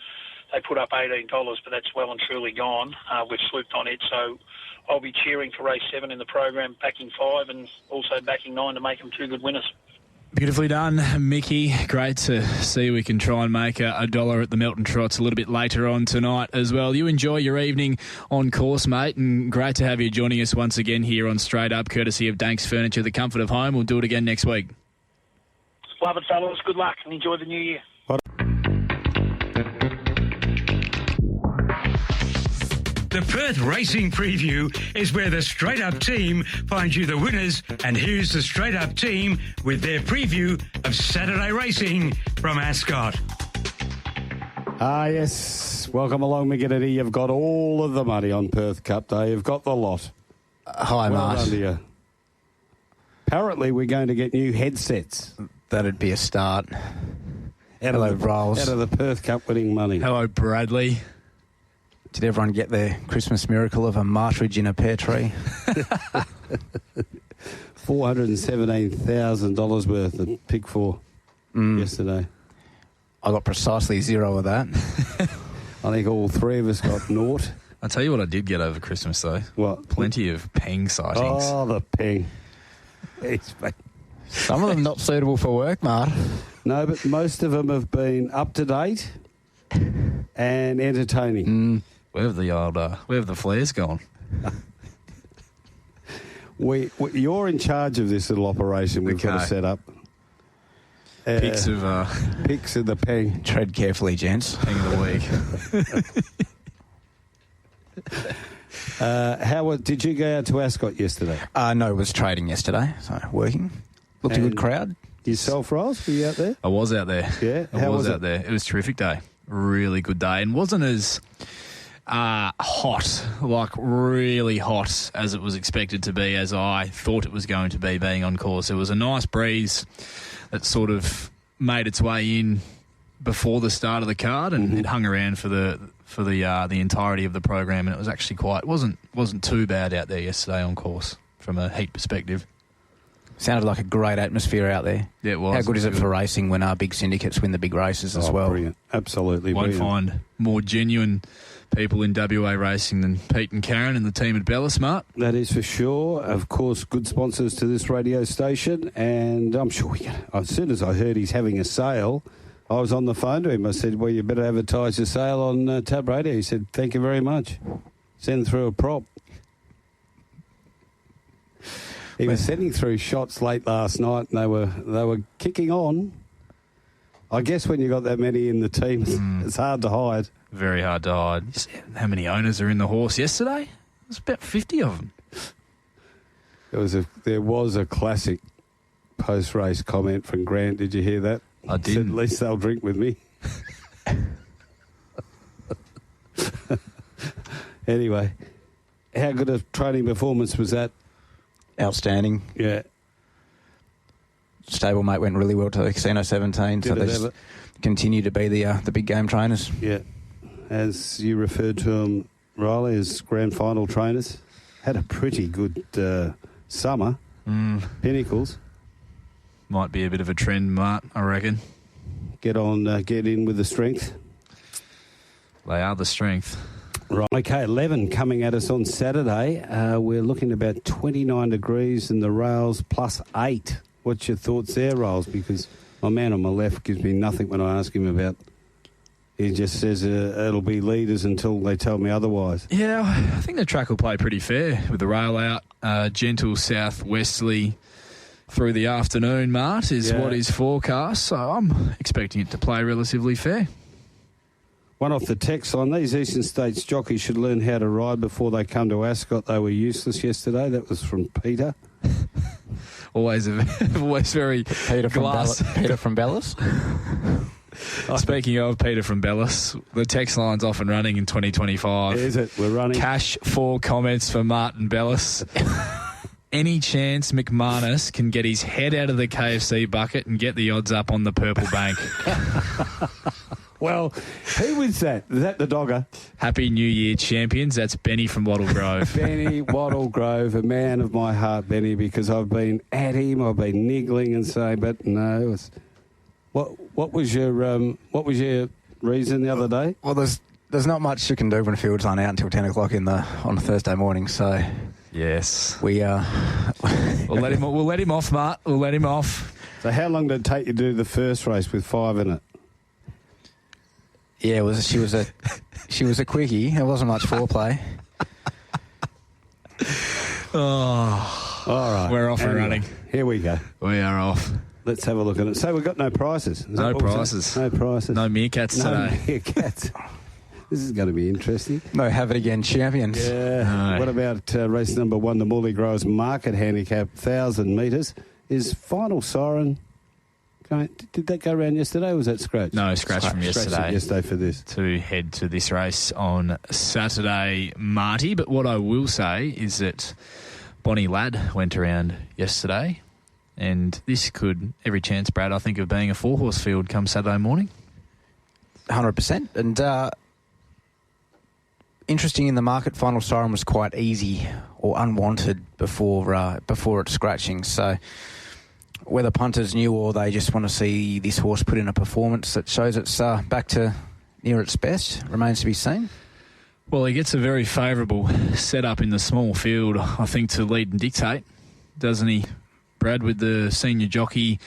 Speaker 6: They put up $18, but that's well and truly gone. We've swooped on it, so I'll be cheering for race 7 in the program, backing 5 and also backing 9 to make them 2 good winners.
Speaker 3: Beautifully done, Mickey. Great to see we can try and make a dollar at the Melton Trots a little bit later on tonight as well. You enjoy your evening on course, mate, and great to have you joining us once again here on Straight Up, courtesy of Dankz Furniture, the comfort of home. We'll do it again next week.
Speaker 6: Love it, fellas. Good luck and enjoy the new year.
Speaker 1: The Perth Racing Preview is where the Straight Up team finds you the winners, and here's the Straight Up team with their preview of Saturday racing from Ascot.
Speaker 2: Yes. Welcome along, McGuane. You've got all of the money on Perth Cup Day. You've got the lot.
Speaker 7: Hi,
Speaker 2: well
Speaker 7: Mart.
Speaker 2: done to you. Apparently, we're going to get new headsets.
Speaker 7: That'd be a start. Hello, Rolls.
Speaker 2: Out of the Perth Cup winning money.
Speaker 3: Hello, Bradley.
Speaker 7: Did everyone get their Christmas miracle of a partridge in a pear tree?
Speaker 2: $417,000 worth of pick 4 yesterday.
Speaker 7: I got precisely 0 of that.
Speaker 2: I think all 3 of us got naught.
Speaker 3: I'll tell you what I did get over Christmas, though.
Speaker 2: What?
Speaker 3: Plenty of peng sightings.
Speaker 2: Oh, the peng.
Speaker 7: Some of them not suitable for work, Mart.
Speaker 2: No, but most of them have been up to date and entertaining.
Speaker 3: Where have the flares gone?
Speaker 2: You're in charge of this little operation we've got to set up.
Speaker 3: Picks of
Speaker 2: the peng.
Speaker 7: Tread carefully, gents.
Speaker 3: Peng of the
Speaker 2: week. Did you go out to Ascot yesterday?
Speaker 7: No, it was trading yesterday, so working. Looked a good crowd.
Speaker 2: Yourself, Ross? Were you out there?
Speaker 3: I was out there.
Speaker 2: Yeah?
Speaker 3: I was out there. It was a terrific day. Really good day. And wasn't as hot, like really hot as it was expected to be, as I thought it was going to be being on course. There was a nice breeze that sort of made its way in before the start of the card, and it hung around for the entirety of the program, and it was actually wasn't too bad out there yesterday on course from a heat perspective.
Speaker 7: Sounded like a great atmosphere out there.
Speaker 3: Yeah, it was.
Speaker 7: How good is it for racing when our big syndicates win the big races as well?
Speaker 2: Brilliant. Absolutely
Speaker 3: Won't
Speaker 2: brilliant.
Speaker 3: find more genuine people in WA racing than Pete and Karen and the team at Bellasmart.
Speaker 2: That is for sure. Of course, good sponsors to this radio station, and I'm sure as soon as I heard he's having a sale, I was on the phone to him. I said, well, you better advertise your sale on TABradio. He said, thank you very much. Send through a prop. He was sending through shots late last night, and they were kicking on. I guess when you got that many in the team, it's hard to hide.
Speaker 3: Very hard to hide. How many owners are in the horse yesterday? It was about 50 of them.
Speaker 2: There was a classic post-race comment from Grant. Did you hear that?
Speaker 3: I did.
Speaker 2: Said, at least they'll drink with me. Anyway, how good a training performance was that?
Speaker 7: Outstanding.
Speaker 2: Yeah.
Speaker 7: Stablemate went really well to the Casino 17, so they just continue to be the big game trainers.
Speaker 2: Yeah. As you referred to them, Rylie, as grand final trainers. Had a pretty good summer. Pinnacles.
Speaker 3: Might be a bit of a trend, Mart, I reckon.
Speaker 2: Get in with the strength.
Speaker 3: They are the strength.
Speaker 2: Right. Okay, 11 coming at us on Saturday. We're looking at about 29 degrees and the rails plus 8. What's your thoughts there, Rails? Because my man on my left gives me nothing when I ask him about He just says it'll be leaders until they tell me otherwise.
Speaker 3: Yeah, I think the track will play pretty fair with the rail out. Gentle southwesterly through the afternoon, Mart, is what is forecast. So I'm expecting it to play relatively fair.
Speaker 2: One off the text line, these Eastern States jockeys should learn how to ride before they come to Ascot. They were useless yesterday. That was from Peter.
Speaker 3: always very
Speaker 7: Peter from Bellis.
Speaker 3: Speaking of Peter from Bellis, the text line's off and running in 2025.
Speaker 2: Is it? We're running.
Speaker 3: Cash 4 comments for Martin Bellis. Any chance McManus can get his head out of the KFC bucket and get the odds up on the purple bank?
Speaker 2: Well, who was that? Is that the dogger?
Speaker 3: Happy New Year, champions. That's Benny from Wattle Grove.
Speaker 2: Benny Wattle Grove, a man of my heart, Benny, because I've been at him, I've been niggling and saying, but no, it's... What was your reason the other day?
Speaker 7: Well, there's not much you can do when a field's not out until 10 o'clock on a Thursday morning. So
Speaker 3: yes,
Speaker 7: we'll
Speaker 3: let him off, Mart. We'll let him off.
Speaker 2: So how long did it take you to do the first race with 5 in it?
Speaker 7: Yeah, she was a quickie. There wasn't much foreplay.
Speaker 3: Oh,
Speaker 2: all right,
Speaker 3: we're off and running.
Speaker 2: Here we go.
Speaker 3: We are off.
Speaker 2: Let's have a look at it. So we've got no prizes.
Speaker 3: No prizes.
Speaker 2: No prizes.
Speaker 3: No meerkats today.
Speaker 2: No meerkats. This is going to be interesting.
Speaker 7: No have it again champions.
Speaker 2: Yeah. No. What about race number 1, the Morley Growers Market Handicap, 1,000 metres? Is Final Siren going? Did that go around yesterday or was that scratch?
Speaker 3: No, scratch from yesterday.
Speaker 2: Yesterday for this.
Speaker 3: To head to this race on Saturday, Marty. But what I will say is that Bonnie Ladd went around yesterday. And this could, every chance, Brad, I think, of being a 4-horse field come Saturday morning.
Speaker 7: 100%. And interesting in the market, Final Siren was quite easy or unwanted before its scratching. So whether punters knew or they just want to see this horse put in a performance that shows it's back to near its best remains to be seen.
Speaker 3: Well, he gets a very favourable setup in the small field, I think, to lead and dictate, doesn't he? Brad, with the senior jockey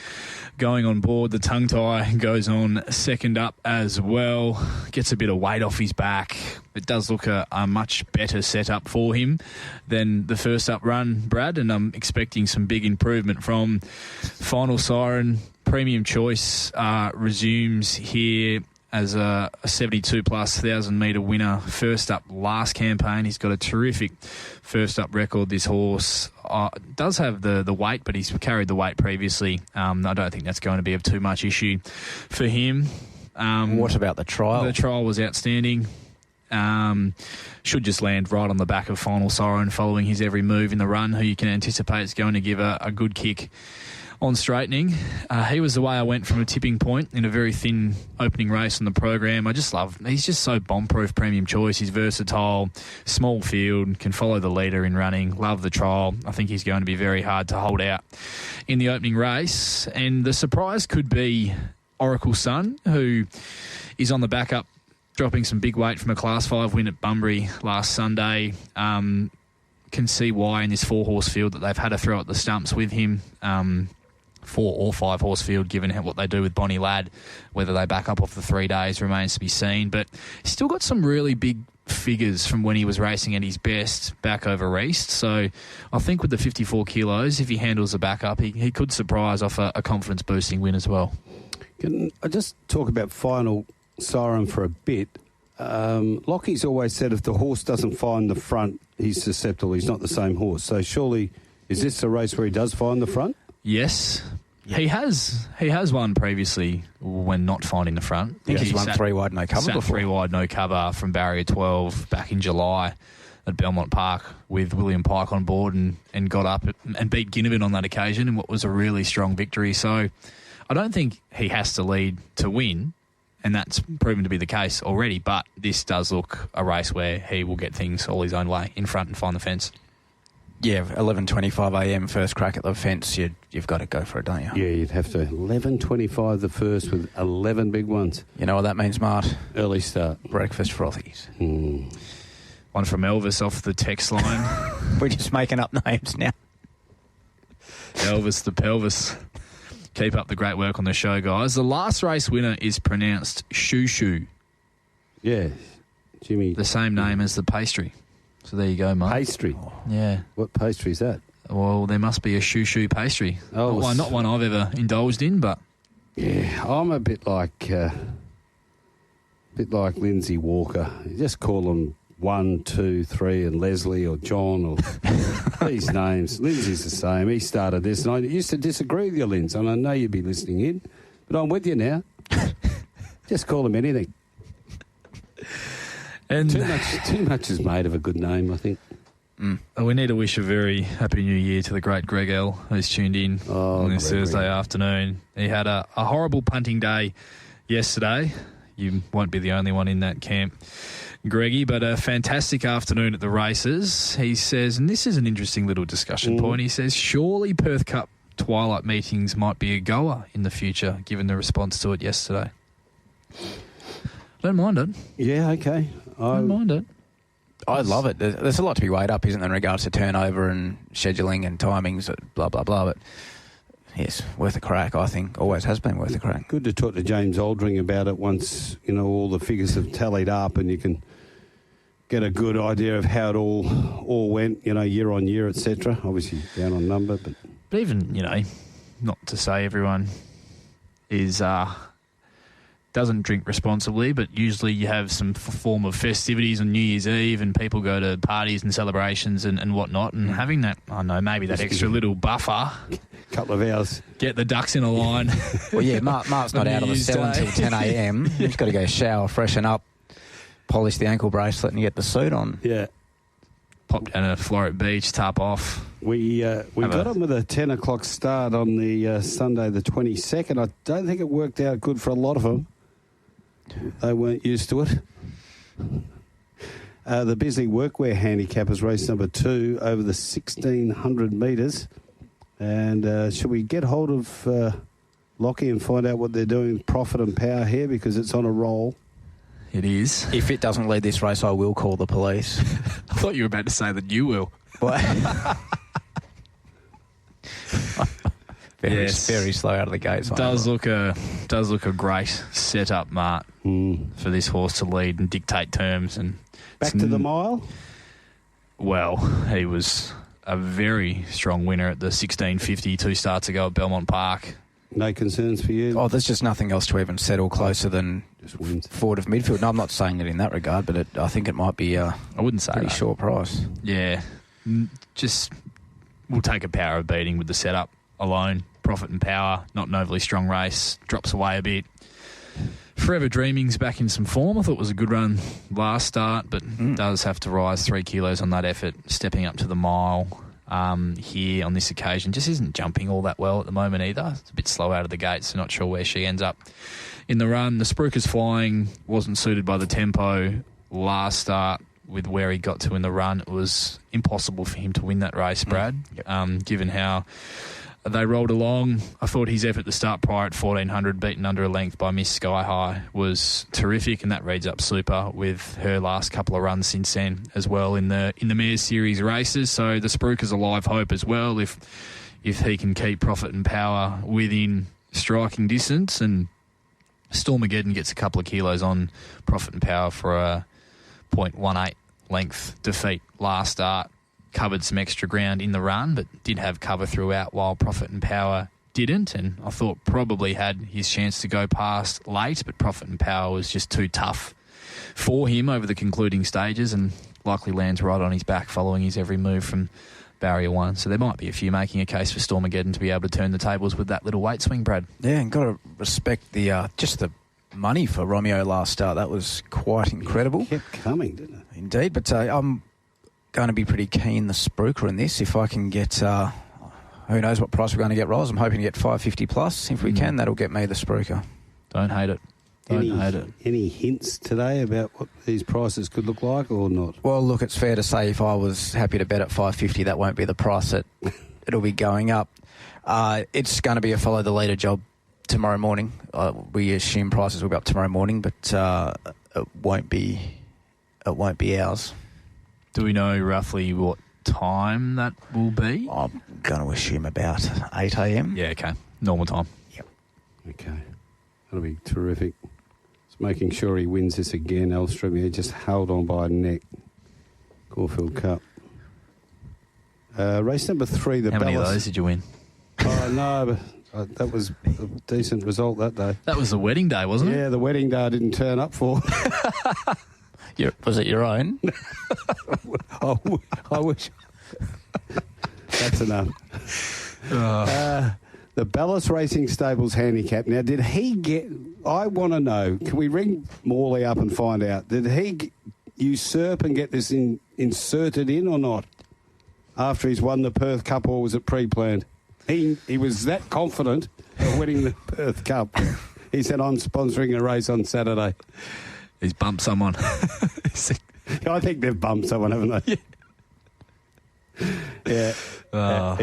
Speaker 3: going on board, the tongue tie goes on second up as well. Gets a bit of weight off his back. It does look a much better setup for him than the first up run, Brad, and I'm expecting some big improvement from Final Siren. Premium Choice resumes here as a 72-plus 1,000-metre winner. First up last campaign. He's got a terrific first-up record, this horse. Does have the weight, but he's carried the weight previously. I don't think that's going to be of too much issue for him.
Speaker 7: What about the trial?
Speaker 3: The trial was outstanding. Should just land right on the back of Final Siren following his every move in the run, who you can anticipate is going to give a good kick on straightening. He was the way I went from a tipping point in a very thin opening race on the program. I just love, he's just so bomb-proof. Premium Choice. He's versatile, small field, can follow the leader in running. Love the trial. I think he's going to be very hard to hold out in the opening race. And the surprise could be Oracle Sun, who is on the back up, dropping some big weight from a Class 5 win at Bunbury last Sunday. Can see why in this 4-horse field that they've had to throw at the stumps with him. 4 or 5 horse field, given what they do with Bonnie Ladd. Whether they back up off the 3 days remains to be seen. But he's still got some really big figures from when he was racing at his best back over east. So I think with the 54 kilos, if he handles the back up, he could surprise off a confidence-boosting win as well.
Speaker 2: Can I just talk about Final Siren for a bit? Lockie's always said if the horse doesn't find the front, he's susceptible. He's not the same horse. So surely, is this a race where he does find the front?
Speaker 3: Yes. He has won previously when not finding the front.
Speaker 7: I think he's won 3 wide, no cover before. 3
Speaker 3: wide, no cover from Barrier 12 back in July at Belmont Park with William Pike on board and got up and beat Ginnivan on that occasion in what was a really strong victory. So I don't think he has to lead to win, and that's proven to be the case already, but this does look a race where he will get things all his own way in front and find the fence.
Speaker 7: Yeah, 11:25am first crack at the fence. You've got to go for it, don't you?
Speaker 2: Yeah, you'd have to. 11:25 the first with 11 big ones.
Speaker 7: You know what that means, Mart?
Speaker 2: Early start.
Speaker 7: Breakfast frothies.
Speaker 3: One from Elvis off the text line.
Speaker 7: We're just making up names now.
Speaker 3: Elvis the Pelvis. Keep up the great work on the show, guys. The last race winner is pronounced Shoo Shoo.
Speaker 2: Yeah, Jimmy.
Speaker 3: The same name as the pastry. So there you go, mate.
Speaker 2: Pastry?
Speaker 3: Yeah.
Speaker 2: What pastry is that?
Speaker 3: Well, there must be a shoo pastry.
Speaker 2: Oh,
Speaker 3: not one I've ever indulged in, but...
Speaker 2: Yeah, I'm a bit like Lindsay Walker. You just call them 1, 2, 3 and Leslie or John or these names. Lindsay's the same. He started this, and I used to disagree with you, Linz, and I know you'd be listening in, but I'm with you now. Just call him anything.
Speaker 3: And
Speaker 2: too much is made of a good name, I think.
Speaker 3: We need to wish a very happy new year to the great Greg L, who's tuned in on this Thursday afternoon. He had a horrible punting day yesterday. You won't be the only one in that camp, Greggy, but a fantastic afternoon at the races. He says, and this is an interesting little discussion point, he says, surely Perth Cup twilight meetings might be a goer in the future, given the response to it yesterday. Don't mind it.
Speaker 2: Yeah, okay.
Speaker 3: Don't mind it.
Speaker 7: I love it. There's a lot to be weighed up, isn't there, in regards to turnover and scheduling and timings, blah, blah, blah. But, yes, worth a crack, I think. Always has been worth a crack.
Speaker 2: Good to talk to James Aldring about it once, all the figures have tallied up and you can get a good idea of how it all went, year on year, etc. Obviously down on number.
Speaker 3: But even, not to say everyone is... doesn't drink responsibly, but usually you have some form of festivities on New Year's Eve and people go to parties and celebrations and whatnot, and having that, I don't know, maybe that extra little buffer.
Speaker 2: Couple of hours.
Speaker 3: Get the ducks in a line.
Speaker 7: Well, yeah, Mark's not out of the cell until 10 a.m. He's got to go shower, freshen up, polish the ankle bracelet and get the suit on.
Speaker 2: Yeah.
Speaker 3: Pop down to Floret Beach, top off.
Speaker 2: We got on with a 10 o'clock start on the Sunday the 22nd. I don't think it worked out good for a lot of them. They weren't used to it. The Bisley Workwear Handicap is race number 2 over the 1,600 metres. And should we get hold of Lockie and find out what they're doing with Profit and Power here, because it's on a roll?
Speaker 3: It is.
Speaker 7: If it doesn't lead this race, I will call the police.
Speaker 3: I thought you were about to say that you will.
Speaker 7: Very slow out of the gates.
Speaker 3: Does look a great setup, Mart, for this horse to lead and dictate terms. And
Speaker 2: back to the mile?
Speaker 3: Well, he was a very strong winner at the 1650 2 starts ago at Belmont Park.
Speaker 2: No concerns for you?
Speaker 7: Oh, there's just nothing else to even settle closer than
Speaker 2: just wins
Speaker 7: forward of midfield. No, I'm not saying it in that regard, but I think it might be I
Speaker 3: wouldn't say
Speaker 7: pretty short price.
Speaker 3: Yeah. Just we'll take a power of beating with the setup alone. Profit and Power, not an overly strong race, drops away a bit. Forever Dreaming's back in some form. I thought it was a good run last start, but does have to rise 3 kilos on that effort, stepping up to the mile here on this occasion. Just isn't jumping all that well at the moment either. It's a bit slow out of the gate, so not sure where she ends up in the run. The Spruikers Flying wasn't suited by the tempo last start. With where he got to in the run, it was impossible for him to win that race, Brad, given how they rolled along. I thought his effort at the start prior at 1,400, beaten under a length by Miss Sky High, was terrific, and that reads up super with her last couple of runs since then as well in the Mares Series races. So the Spruikers are live hope as well if he can keep Profit and Power within striking distance, and Stormageddon gets a couple of kilos on Profit and Power for a 0.18 length defeat last start. Covered some extra ground in the run, but did have cover throughout, while Profit and Power didn't, and I thought probably had his chance to go past late, but Profit and Power was just too tough for him over the concluding stages and likely lands right on his back following his every move from barrier 1. So there might be a few making a case for Stormageddon to be able to turn the tables with that little weight swing, Brad.
Speaker 7: Yeah, and got to respect the just the money for Romeo last start. That was quite incredible.
Speaker 2: It kept coming, didn't it?
Speaker 7: Indeed, but I'm going to be pretty keen the Spruiker in this. If I can get, who knows what price we're going to get, Roz. I'm hoping to get 550 plus. If we can, that'll get me the Spruiker.
Speaker 3: Don't hate it.
Speaker 2: Any hints today about what these prices could look like or not?
Speaker 7: Well, look, it's fair to say if I was happy to bet at 550, that won't be the price that it'll be going up. It's going to be a follow the leader job tomorrow morning. We assume prices will be up tomorrow morning, but it won't be ours.
Speaker 3: Do we know roughly what time that will be?
Speaker 7: I'm going to assume about 8 a.m.
Speaker 3: Yeah, okay. Normal time.
Speaker 7: Yep.
Speaker 2: Okay. That'll be terrific. making sure he wins this again, Elstrom. He just held on by a neck. Caulfield Cup. Race number 3, the
Speaker 3: How many of
Speaker 2: Bellis.
Speaker 3: those did you win?
Speaker 2: Oh, no, but that was a decent result that day.
Speaker 3: That was the wedding day, wasn't it?
Speaker 2: Yeah, the wedding day I didn't turn up for.
Speaker 7: Was it your own?
Speaker 2: I wish. That's enough. The Bellis Racing Stables handicap. Now, did he get... I want to know, can we ring Morley up and find out, did he usurp and get this inserted in or not after he's won the Perth Cup, or was it pre-planned? He was that confident of winning the Perth Cup. He said, I'm sponsoring a race on Saturday.
Speaker 3: He's bumped someone.
Speaker 2: I think they've bumped someone, haven't they? Yeah.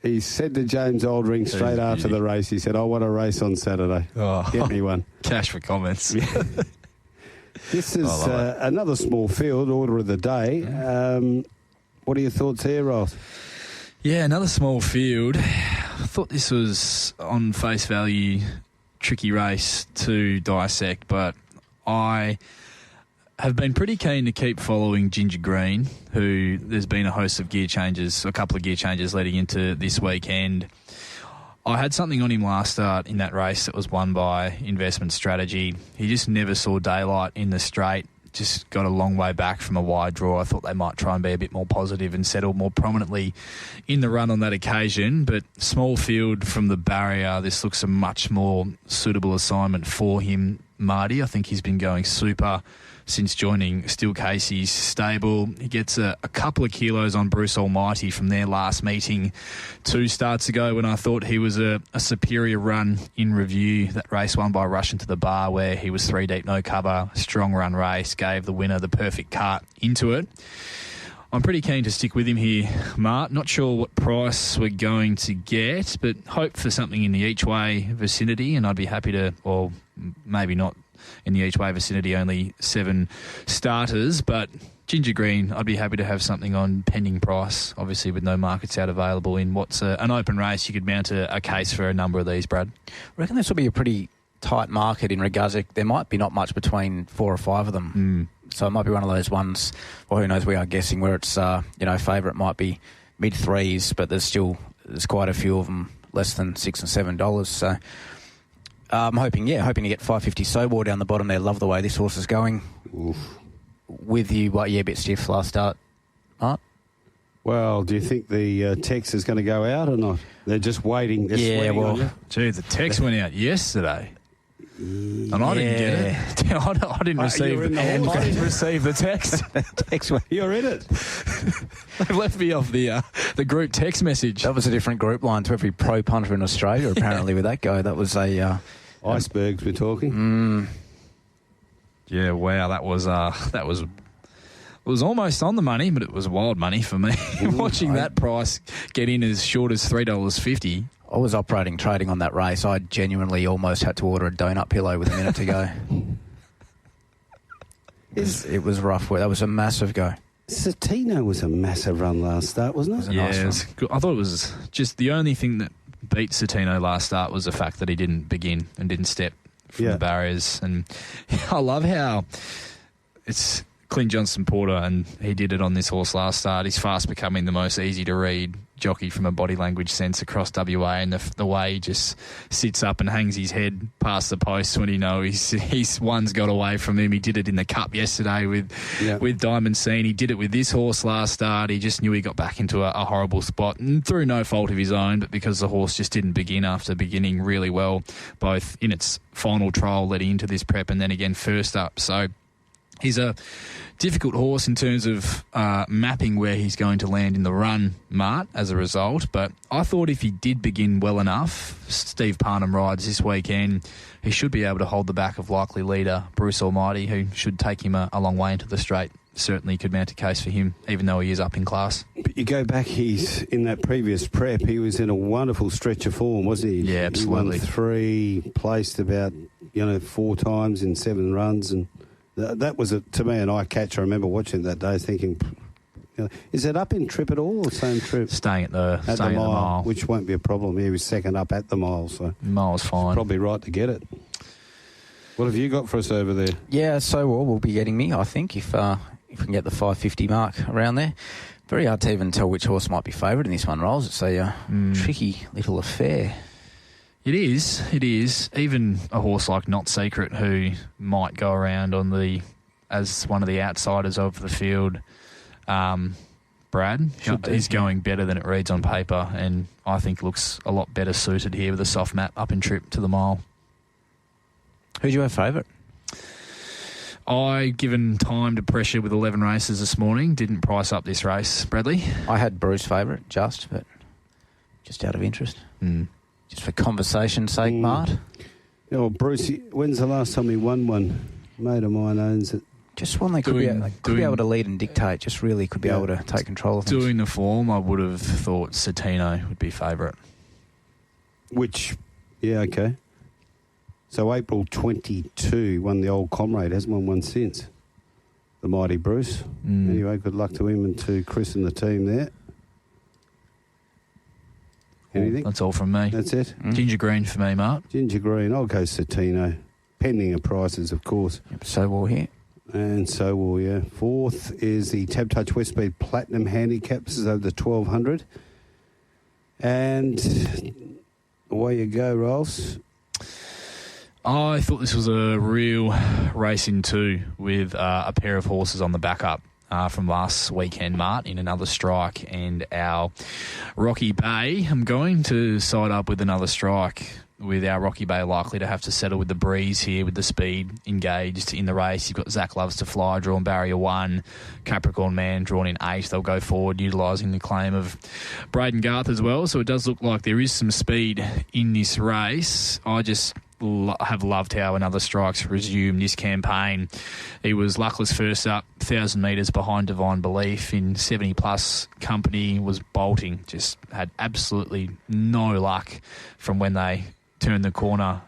Speaker 2: He said to James Oldring straight after the race, he said, I want a race on Saturday. Get me one.
Speaker 3: Cash for comments.
Speaker 2: This is another small field, order of the day. What are your thoughts here, Ross?
Speaker 3: Yeah, another small field. I thought this was, on face value, tricky race to dissect, but I have been pretty keen to keep following Ginger Green, who there's been a host of gear changes, a couple of gear changes leading into this weekend. I had something on him last start in that race that was won by Investment Strategy. He just never saw daylight in the straight, just got a long way back from a wide draw. I thought they might try and be a bit more positive and settle more prominently in the run on that occasion, but small field from the barrier, this looks a much more suitable assignment for him, Marty. I think he's been going super since joining Still Casey's stable. He gets a couple of kilos on Bruce Almighty from their last meeting 2 starts ago, when I thought he was a superior run in review. That race won by Rush Into the Bar, where he was 3 deep, no cover, strong run race, gave the winner the perfect cut into it. I'm pretty keen to stick with him here, Mart. Not sure what price we're going to get, but hope for something in the each-way vicinity, and I'd be happy to, or maybe not in the each-way vicinity, only 7 starters, but Ginger Green, I'd be happy to have something on pending price, obviously with no markets out available in what's an open race. You could mount a case for a number of these, Brad.
Speaker 7: I reckon this will be a pretty tight market in regards to, there might be not much between 4 or 5 of them. So it might be one of those ones, or who knows, we are guessing, where it's, favourite might be mid-3s, but there's quite a few of them less than $6 and $7. So I'm hoping to get 550 Sobor down the bottom there. Love the way this horse is going.
Speaker 2: Oof.
Speaker 7: With you, a bit stiff last start, Mark?
Speaker 2: Well, do you think the text is going to go out or not? They're just waiting.
Speaker 3: Gee, the text went out yesterday. And I didn't get it. I didn't receive the text.
Speaker 2: You're in it.
Speaker 3: They've left me off the group text message.
Speaker 7: That was a different group line to every pro punter in Australia, apparently, with that guy. That was a...
Speaker 2: icebergs we're talking.
Speaker 3: Yeah, wow, that was it was almost on the money, but it was wild money for me. Watching that price get in as short as $3.50.
Speaker 7: I was trading on that race. I genuinely almost had to order a donut pillow with a minute to go. It was rough. That was a massive go.
Speaker 2: Satino was a massive run last start, wasn't it?
Speaker 3: It was good. I thought it was just the only thing that beat Satino last start was the fact that he didn't begin and didn't step from the barriers. And I love how it's Clint Johnston Porter, and he did it on this horse last start. He's fast becoming the most easy to read jockey from a body language sense across WA, and the way he just sits up and hangs his head past the posts when he knows he's one's got away from him. He did it in the Cup yesterday with Diamond Scene. He did it with this horse last start. He just knew he got back into a horrible spot, and through no fault of his own, but because the horse just didn't begin after beginning really well, both in its final trial leading into this prep and then again first up. So he's a difficult horse in terms of mapping where he's going to land in the run, Mart, as a result. But I thought if he did begin well enough, Steve Parnham rides this weekend, he should be able to hold the back of likely leader Bruce Almighty, who should take him a long way into the straight. Certainly could mount a case for him, even though he is up in class.
Speaker 2: But you go back, he's in that previous prep, he was in a wonderful stretch of form, wasn't he?
Speaker 3: Yeah, absolutely.
Speaker 2: He won 3, placed about 4 times in 7 runs, and that was, to me, an eye catcher. I remember watching it that day thinking, is it up in trip at all or same trip?
Speaker 3: Staying at the mile.
Speaker 2: Which won't be a problem. He was second up at the mile, so...
Speaker 3: Mile's fine.
Speaker 2: Probably right to get it. What have you got for us over there?
Speaker 7: Yeah, so will be getting me, I think, if we can get the 550 mark around there. Very hard to even tell which horse might be favourite in this one, Rolls. It's a tricky little affair.
Speaker 3: It is. Even a horse like Not Secret, who might go around as one of the outsiders of the field, Brad, is going better than it reads on paper, and I think looks a lot better suited here with a soft map up and trip to the mile.
Speaker 7: Who do you have favourite?
Speaker 3: I, given time to pressure with 11 races this morning, didn't price up this race, Bradley.
Speaker 7: I had Bruce favourite, but just out of interest. Just for conversation's sake, Mart.
Speaker 2: Oh, Bruce, when's the last time he won one? A mate of mine owns it.
Speaker 7: Just one they could be able to lead and dictate, just really could be able to take control of things.
Speaker 3: Doing the form, I would have thought Satino would be favourite.
Speaker 2: Okay. So April 22 won the old Comrade, hasn't won one since. The mighty Bruce. Anyway, good luck to him and to Chris and the team there. Anything?
Speaker 3: That's all from me.
Speaker 2: That's it?
Speaker 3: Ginger green for me, Mark.
Speaker 2: Ginger green. I'll go Satino. Pending the prices, of course.
Speaker 7: Yep, so will here.
Speaker 2: And so will, yeah. Fourth is the Tab Touch West Speed Platinum Handicap. This is over the 1200. And away you go, Rolls.
Speaker 3: I thought this was a real race in two with a pair of horses on the back up from last weekend, Mart, in another strike, and our Rocky Bay. I'm going to side up with another strike with our Rocky Bay likely to have to settle with the breeze here with the speed engaged in the race. You've got Zach Loves to Fly drawn barrier 1, Capricorn Man drawn in 8. They'll go forward utilising the claim of Braden Garth as well. So it does look like there is some speed in this race. I just have loved how another strike's resumed this campaign. He was luckless first up, 1,000 metres behind Divine Belief in 70-plus company, was bolting, just had absolutely no luck from when they turned the corner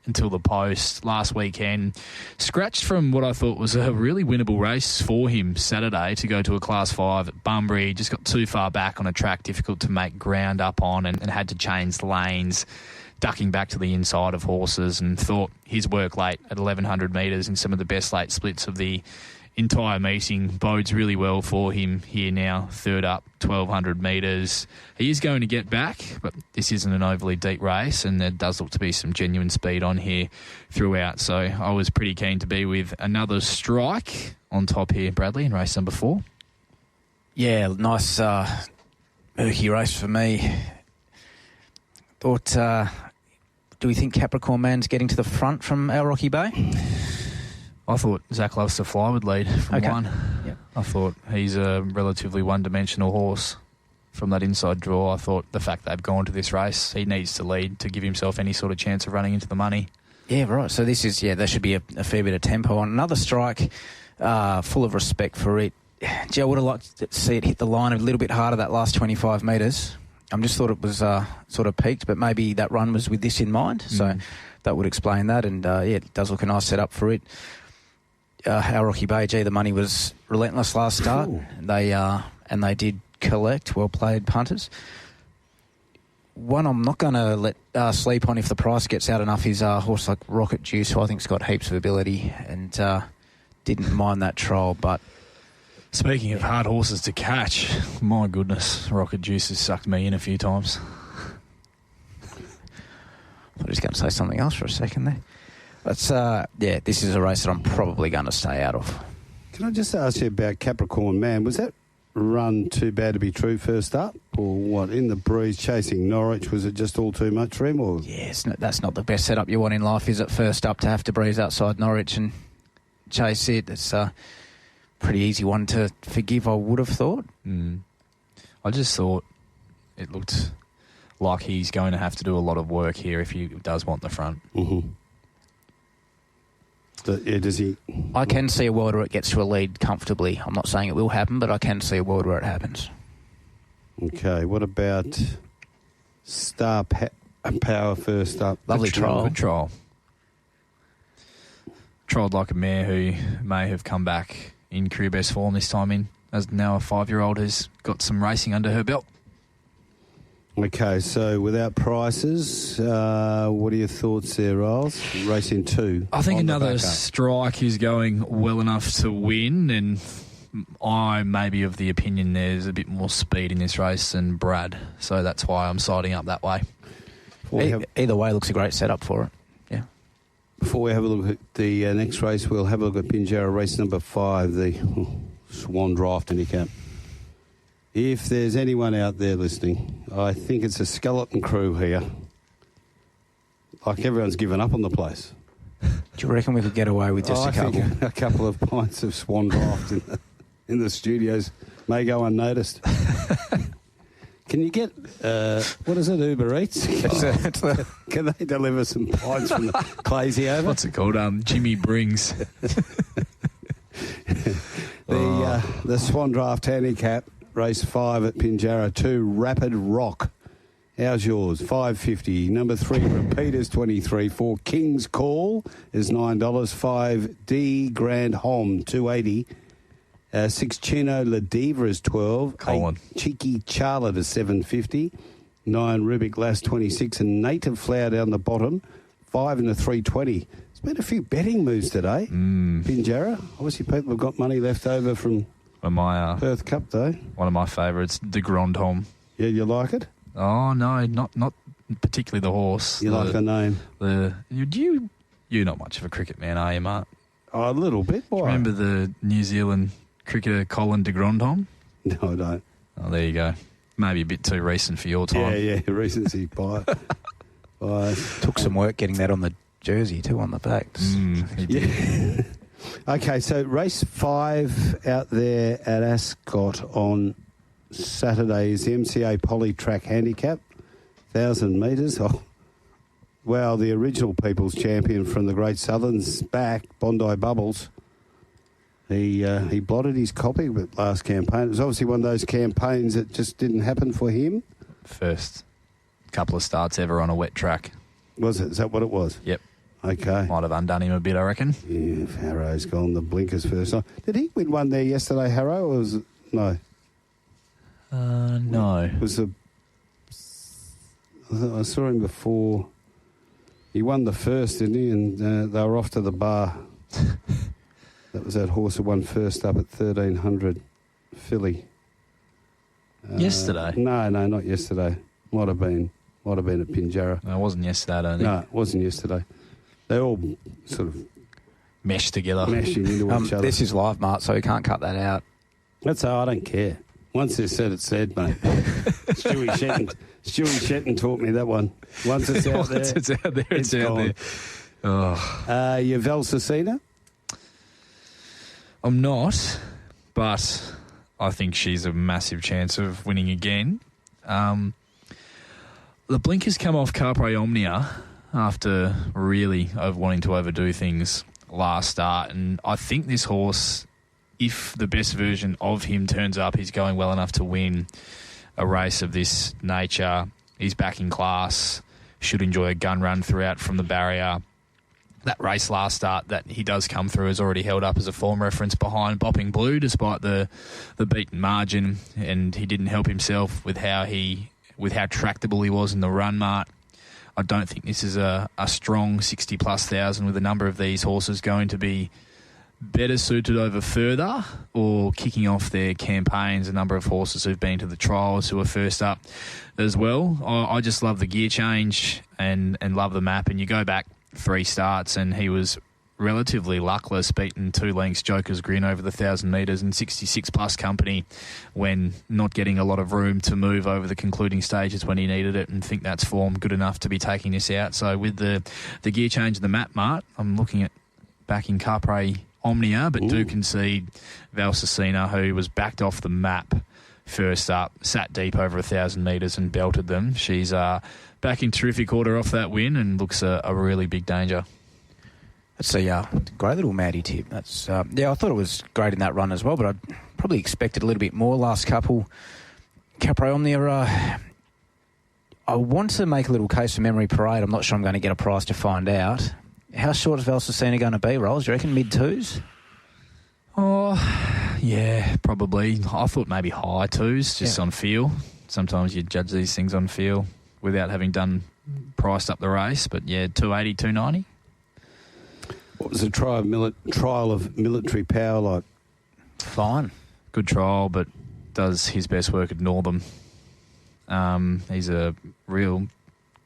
Speaker 3: until the post last weekend. Scratched from what I thought was a really winnable race for him Saturday to go to a Class 5 at Bunbury. Just got too far back on a track, difficult to make ground up on, and had to change lanes, ducking back to the inside of horses, and thought his work late at 1,100 metres in some of the best late splits of the entire meeting bodes really well for him here now, third up, 1,200 metres. He is going to get back, but this isn't an overly deep race, and there does look to be some genuine speed on here throughout. So I was pretty keen to be with another strike on top here, Bradley, in race number 4.
Speaker 7: Yeah, nice murky race for me. Thought... do we think Capricorn Man's getting to the front from our Rocky Bay?
Speaker 3: I thought Zach Loves to Fly would lead from 1.
Speaker 7: Yep.
Speaker 3: I thought he's a relatively one-dimensional horse from that inside draw. I thought the fact they've gone to this race, he needs to lead to give himself any sort of chance of running into the money. Yeah,
Speaker 7: right. So this is, there should be a fair bit of tempo on. Another strike, full of respect for it. Gee, I would have liked to see it hit the line a little bit harder that last 25 metres. I just thought it was sort of peaked, but maybe that run was with this in mind. So that would explain that. And, it does look a nice setup for it. Our Rocky Bay, the money was relentless last start. Ooh. They did collect. Well played, punters. One I'm not going to let sleep on if the price gets out enough is a horse like Rocket Juice, who I think's got heaps of ability, and didn't mind that trial, but...
Speaker 3: Speaking of hard horses to catch, my goodness, Rocket Juice has sucked me in a few times.
Speaker 7: I was going to say something else for a second there. But, this is a race that I'm probably going to stay out of.
Speaker 2: Can I just ask you about Capricorn Man? Was that run too bad to be true first up? Or what, in the breeze chasing Norwich, was it just all too much for him? Or?
Speaker 7: Yes, that's not the best setup you want in life, is it? First up to have to breeze outside Norwich and chase it. It's pretty easy one to forgive, I would have thought.
Speaker 3: I just thought it looked like he's going to have to do a lot of work here if he does want the front.
Speaker 2: Mm-hmm. Does he?
Speaker 7: I can see a world where it gets to a lead comfortably. I'm not saying it will happen, but I can see a world where it happens.
Speaker 2: Okay, what about Star Power first up?
Speaker 7: Lovely trial.
Speaker 3: Good trial. Trialled like a mare who may have come back in career best form this time in, as now a 5-year-old has got some racing under her belt.
Speaker 2: Okay, so without prices, what are your thoughts there, Riles? Racing 2.
Speaker 3: I think another strike is going well enough to win, and I may be of the opinion there's a bit more speed in this race than Brad, so that's why I'm siding up that way.
Speaker 7: Either way, looks a great setup for it. Yeah.
Speaker 2: Before we have a look at the next race, we'll have a look at Pinjarra race number 5, the Swan Draft Handicap. If there's anyone out there listening, I think it's a skeleton crew here. Like everyone's given up on the place.
Speaker 7: Do you reckon we could get away with just a couple?
Speaker 2: I think a couple of pints of Swan Draft in the studios may go unnoticed. Can you get, what is it, Uber Eats? Can they deliver some pints from the Clazy over?
Speaker 3: What's it called? Jimmy Brings.
Speaker 2: The Swan Draft Handicap, race 5 at Pinjarra 2, Rapid Rock. How's yours? $5.50. Number 3, Repeaters 23. 4, King's Call is $9. 5, D Grand Hom $2.80. 6, Chino La Diva is $12.
Speaker 3: Colin.
Speaker 2: 8, Cheeky Charlotte is $7.50. 9, Rubik Lass 26, and Native Flower down the bottom 5 and a 3.20. There's been a few betting moves today. Pinjarra. Obviously, people have got money left over from Perth Cup Day.
Speaker 3: One of my favourites, the Grand Hom.
Speaker 2: Yeah, you like it?
Speaker 3: Oh no, not particularly the horse.
Speaker 2: You like the name?
Speaker 3: You're not much of a cricket man, are you, Mark?
Speaker 2: Oh, a little bit. Why?
Speaker 3: Remember the New Zealand cricketer Colin de Grandhomme?
Speaker 2: No, I don't.
Speaker 3: Oh, there you go. Maybe a bit too recent for your time.
Speaker 2: Yeah, recency bias.
Speaker 7: Took some work getting that on the jersey too, on the back.
Speaker 2: Yeah. Okay, so race 5 out there at Ascot on Saturday is the MCA Poly Track Handicap, 1,000 metres. Oh, wow, the original People's Champion from the Great Southern's back, Bondi Bubbles. He blotted his copy with last campaign. It was obviously one of those campaigns that just didn't happen for him.
Speaker 3: First couple of starts ever on a wet track.
Speaker 2: Was it? Is that what it was?
Speaker 3: Yep.
Speaker 2: Okay.
Speaker 3: Might have undone him a bit, I reckon.
Speaker 2: Yeah, if Harrow's gone the blinkers first time. Did he win one there yesterday, Harrow, or was it? No.
Speaker 3: No.
Speaker 2: It was I saw him before. He won the first, didn't he? And they were off to the bar. That was that horse who won first up at 1,300, Philly.
Speaker 3: Yesterday?
Speaker 2: No, not yesterday. Might have been at Pinjarra.
Speaker 3: No, it wasn't yesterday, I don't think.
Speaker 2: No, it wasn't yesterday. They all sort of
Speaker 3: meshed together.
Speaker 2: Meshing into each other.
Speaker 7: This is live, Mark, so you can't cut that out.
Speaker 2: That's how I don't care. Once it's said, mate. Stewie Shetton taught me that one. Once it's out there,
Speaker 3: it's out there. It's out
Speaker 2: gone.
Speaker 3: there. Oh.
Speaker 2: Your Valsacina?
Speaker 3: I'm not, but I think she's a massive chance of winning again. The blinkers come off Capre Omnia after really wanting to overdo things last start, and I think this horse, if the best version of him turns up, he's going well enough to win a race of this nature. He's back in class, should enjoy a gun run throughout from the barrier. That race last start that he does come through has already held up as a form reference behind Bopping Blue, despite the beaten margin, and he didn't help himself with how tractable he was in the run, Mart. I don't think this is a strong 60+ thousand with a number of these horses going to be better suited over further or kicking off their campaigns. A number of horses who've been to the trials who are first up as well. I just love the gear change and love the map. And you go back 3 starts and he was relatively luckless, beaten 2 lengths Joker's Grin over the 1,000 metres and 66+ company when not getting a lot of room to move over the concluding stages when he needed it, and think that's form good enough to be taking this out. So with the gear change and the map, Mart, I'm looking at backing Capre Omnia, but do concede Valsacina, who was backed off the map first up, sat deep over 1,000 metres and belted them. She's back in terrific order off that win and looks a really big danger.
Speaker 7: That's a great little Maddie tip. That's I thought it was great in that run as well, but I'd probably expected a little bit more last couple. Capre Omnia, I want to make a little case for Memory Parade. I'm not sure I'm going to get a price to find out. How short is Valsacina going to be, Rolls? Do you reckon mid-2s?
Speaker 3: Oh, yeah, probably. I thought maybe high 2s, just on feel. sometimes you judge these things on feel without having priced up the race. But, yeah, 280, 290.
Speaker 2: What was the trial of military power like?
Speaker 3: Fine. Good trial, but does his best work at Northam. He's a real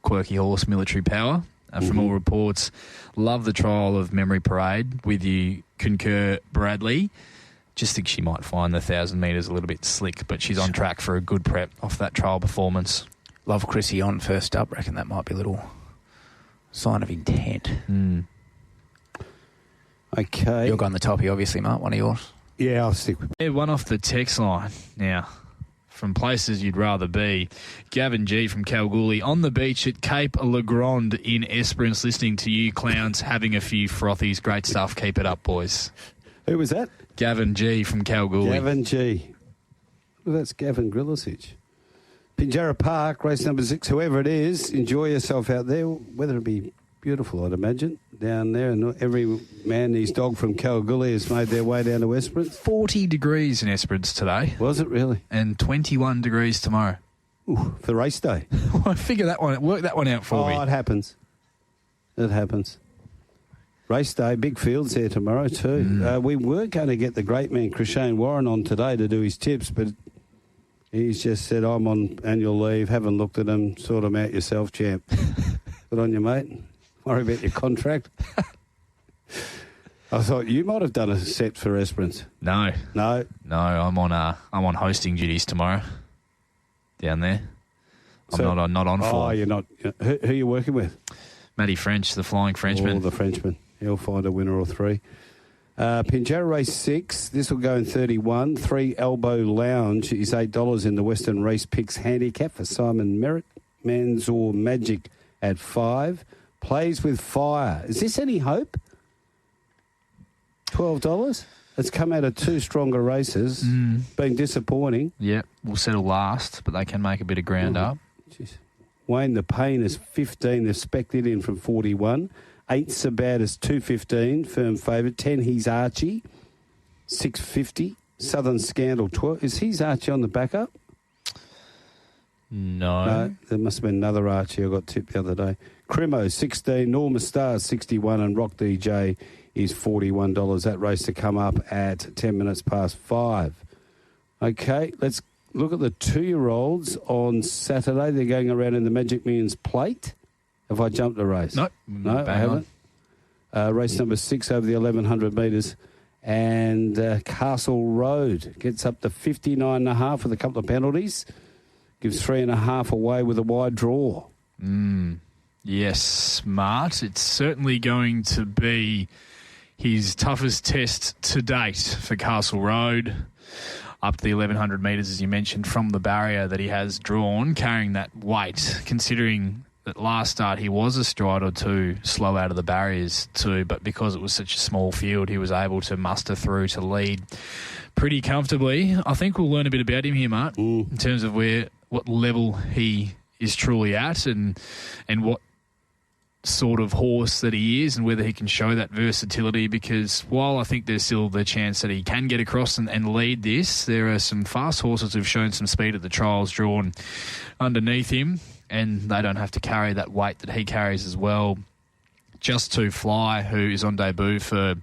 Speaker 3: quirky horse, military power. From all reports, love the trial of Memory Parade. With you, concur, Bradley. Just think she might find the 1,000 metres a little bit slick, but she's on track for a good prep off that trial performance.
Speaker 7: Love Chrissy on first up. Reckon that might be a little sign of intent.
Speaker 2: Okay.
Speaker 7: You're going the toppy, obviously, Mark. One of yours.
Speaker 2: Yeah, I'll stick with it.
Speaker 3: Yeah, one off the text line. Now, from places you'd rather be, Gavin G from Kalgoorlie on the beach at Cape Legrand in Esperance, listening to you clowns having a few frothies. Great stuff. Keep it up, boys.
Speaker 2: Who was that?
Speaker 3: Gavin G from Kalgoorlie.
Speaker 2: Gavin G. Well, that's Gavin Grillisich. Pinjarra Park, race number 6, whoever it is, enjoy yourself out there. Weather will be beautiful, I'd imagine, down there. And every man and his dog from Kalgoorlie has made their way down to Esperance.
Speaker 3: 40 degrees in Esperance today.
Speaker 2: Was it really?
Speaker 3: And 21 degrees tomorrow.
Speaker 2: Ooh, for race day.
Speaker 3: Well, work that one out for me.
Speaker 2: Oh, it happens. It happens. Race day, big fields there tomorrow too. We were going to get the great man Chrishane Warren on today to do his tips, but he's just said, I'm on annual leave, haven't looked at them, sort them out yourself, champ. Good on you, mate. Worry about your contract. I thought you might have done a set for Esperance.
Speaker 3: No. I'm on hosting duties tomorrow. Down there. I'm not on for.
Speaker 2: Oh, you're not. Who are you working with?
Speaker 3: Matty French, the Flying Frenchman.
Speaker 2: Oh, the Frenchman. He'll find a winner or three. Pinjarra race 6. This will go in 31. 3 Elbow Lounge is $8 in the Western Race Picks handicap for Simon Merritt. Manzor Magic at 5. Plays with Fire. Is this any hope? $12. It's come out of 2 stronger races. Been disappointing.
Speaker 3: Yeah, we'll settle last, but they can make a bit of ground up.
Speaker 2: Jeez. Wayne the Pain is 15. They've specced it in from 41. 8 Sabat is 215. Firm favourite. 10 He's Archie. 650. Southern Scandal 12. Is He's Archie on the backup?
Speaker 3: No.
Speaker 2: There must have been another Archie I got tipped the other day. Cremo 16. Norma Star 61. And Rock DJ is $41. That race to come up at 10 minutes past 5. Okay, let's look at the 2-year-olds on Saturday. They're going around in the Magic Millions plate. Have I jumped a race?
Speaker 3: No,
Speaker 2: I haven't. Race number 6 over the 1,100 metres. And Castle Road gets up to 59.5 with a couple of penalties. Gives 3.5 away with a wide draw.
Speaker 3: Yes, smart. It's certainly going to be his toughest test to date for Castle Road. Up to the 1,100 metres, as you mentioned, from the barrier that he has drawn, carrying that weight, considering that last start he was a stride or two slow out of the barriers too, but because it was such a small field, he was able to muster through to lead pretty comfortably. I think we'll learn a bit about him here, Mark, in terms of what level he is truly at and what sort of horse that he is and whether he can show that versatility, because while I think there's still the chance that he can get across and lead this, there are some fast horses who've shown some speed at the trials drawn underneath him, and they don't have to carry that weight that he carries as well. Just to Fly, who is on debut for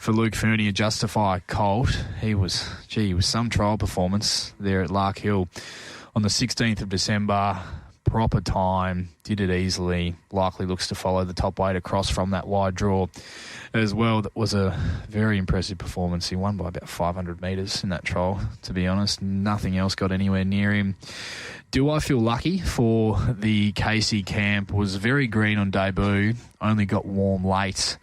Speaker 3: Luke Fernie, a Justify colt. He was some trial performance there at Lark Hill on the 16th of December. Proper time, did it easily, likely looks to follow the top weight across from that wide draw as well. That was a very impressive performance. He won by about 500 metres in that trial, to be honest. Nothing else got anywhere near him. Do I Feel Lucky for the Casey camp was very green on debut, only got warm late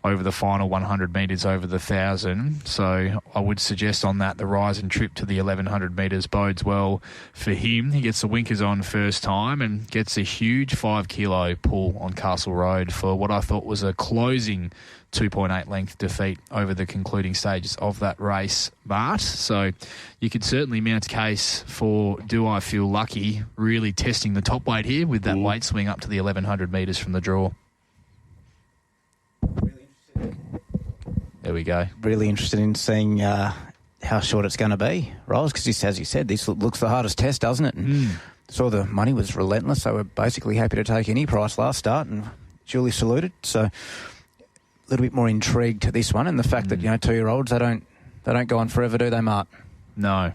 Speaker 3: over the final 100 metres over the 1,000. So I would suggest on that the rise and trip to the 1,100 metres bodes well for him. He gets the winkers on first time and gets a huge 5 kilo pull on Castle Road for what I thought was a closing 2.8 length defeat over the concluding stages of that race, Bart. So you could certainly mount a case for Do I Feel Lucky, really testing the top weight here with that weight swing up to the 1,100 metres from the draw. There we go.
Speaker 7: Really interested in seeing how short it's going to be, Rolls, because as you said, this looks the hardest test, doesn't it? And saw the money was relentless. They were basically happy to take any price last start and duly saluted. So a little bit more intrigued to this one, and the fact that 2-year-olds they don't go on forever, do they, Mart?
Speaker 3: No.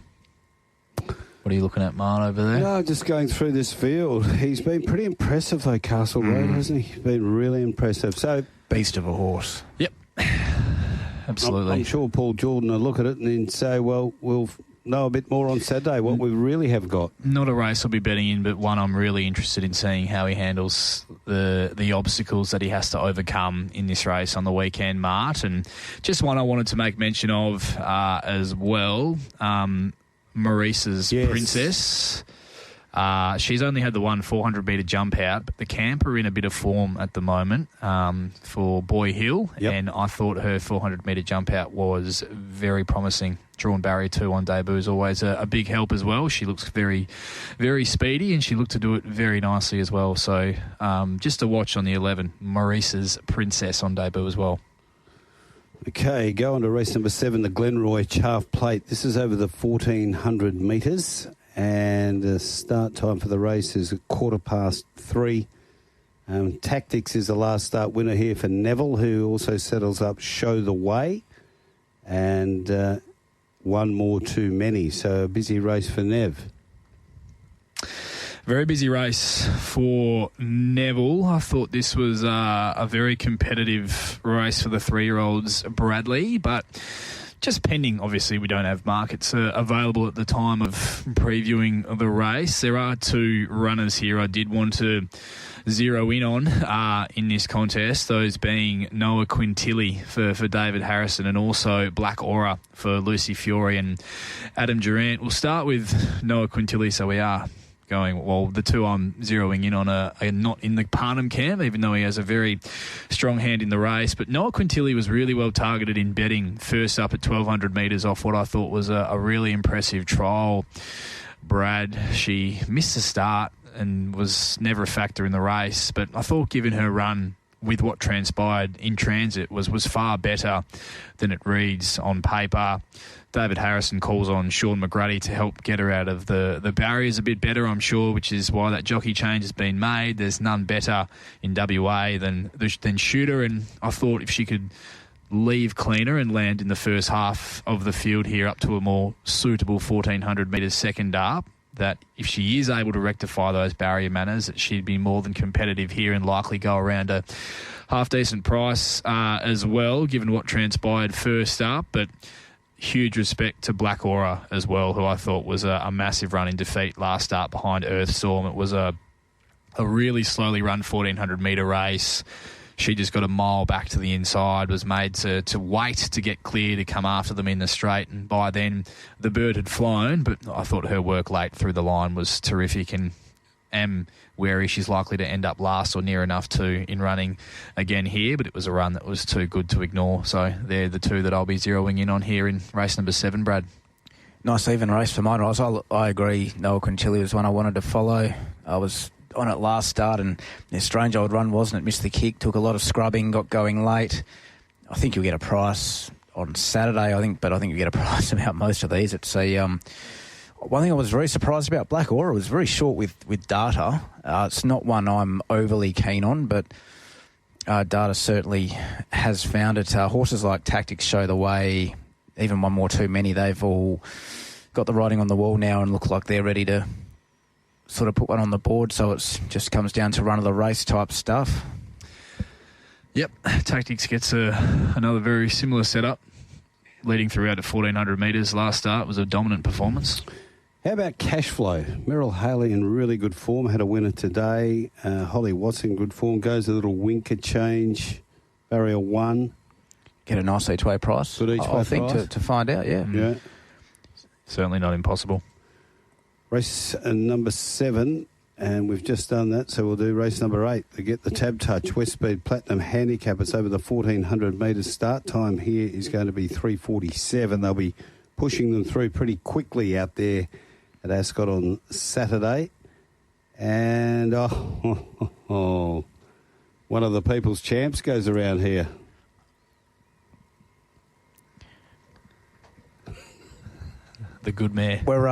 Speaker 3: What are you looking at, Mart, over there?
Speaker 2: No, just going through this field. He's been pretty impressive, though, Castle Road, hasn't he? He's been really impressive. So,
Speaker 7: beast of a horse.
Speaker 3: Yep. Absolutely.
Speaker 2: I'm sure Paul Jordan will look at it and then say, well, we'll know a bit more on Saturday what we really have got.
Speaker 3: Not a race I'll be betting in, but one I'm really interested in seeing how he handles the obstacles that he has to overcome in this race on the weekend, Mart. And just one I wanted to make mention of as well, Maurice's Princess. She's only had the one 400-metre jump out, but the camp are in a bit of form at the moment for Boy Hill, and I thought her 400-metre jump out was very promising. Drawn barrier 2 on debut is always a big help as well. She looks very, very speedy, and she looked to do it very nicely as well. So just a watch on the 11, Maurice's Princess on debut as well.
Speaker 2: Okay, go on to race number 7, the Glenroy Chaff Plate. This is over the 1,400 metres. And the start time for the race is 3:15. Tactics is the last start winner here for Neville, who also settles up Show the Way. And one more too many. So a busy race for Nev.
Speaker 3: Very busy race for Neville. I thought this was a very competitive race for the 3-year-olds, Bradley, but just pending, obviously, we don't have markets available at the time of previewing the race. There are 2 runners here I did want to zero in on in this contest, those being Noah Quintilly for David Harrison and also Black Aura for Lucy Fiore and Adam Durant. We'll start with Noah Quintilly, so we are going, well, the 2 I'm zeroing in on are not in the Parnham camp, even though he has a very strong hand in the race. But Noah Quintilly was really well targeted in betting first up at 1,200 metres off what I thought was a really impressive trial. Brad, she missed the start and was never a factor in the race, but I thought given her run with what transpired in transit was far better than it reads on paper. David Harrison calls on Sean McGrady to help get her out of the barriers a bit better, I'm sure, which is why that jockey change has been made. There's none better in WA than Shooter, and I thought if she could leave cleaner and land in the first half of the field here up to a more suitable 1,400 metres second up, that if she is able to rectify those barrier manners, that she'd be more than competitive here and likely go around a half-decent price as well, given what transpired first up. But huge respect to Black Aura as well, who I thought was a massive run in defeat last start behind Earthstorm. It was a really slowly run 1,400 metre race. She just got a mile back to the inside, was made to wait to get clear to come after them in the straight, and by then the bird had flown. But I thought her work late through the line was terrific, and am wary she's likely to end up last or near enough to in running again here, but it was a run that was too good to ignore. So they're the 2 that I'll be zeroing in on here in race number 7, Brad.
Speaker 7: Nice even race for mine. I agree. Noah Quintilly was one I wanted to follow. I was on it last start, and a strange old run, wasn't it? Missed the kick, took a lot of scrubbing, got going late. I think you'll get a price on Saturday, but I think you'll get a price about most of these. It's one thing I was very surprised about, Black Aura was very short with data. It's not one I'm overly keen on, but data certainly has found it. Horses like Tactics Show the Way, even one more too many, they've all got the writing on the wall now and look like they're ready to sort of put one on the board. So it just comes down to run of the race type stuff.
Speaker 3: Yep, Tactics gets another very similar setup, leading throughout at 1,400 metres. Last start was a dominant performance.
Speaker 2: How about Cash Flow? Merrill Haley in really good form, had a winner today. Holly Watson, good form, goes a little winker change. Barrier 1.
Speaker 7: Get a nice each-way price.
Speaker 2: Good each-way price.
Speaker 7: I think to find out, yeah.
Speaker 2: Yeah.
Speaker 3: Certainly not impossible.
Speaker 2: Race number 7, and we've just done that, so we'll do race number 8 to get the tab touch. West Speed Platinum Handicap. It's over the 1,400 metres. Start time here is going to be 3:47. They'll be pushing them through pretty quickly out there at Ascot on Saturday. And, one of the People's Champs goes around here.
Speaker 3: the good mare.
Speaker 7: We're,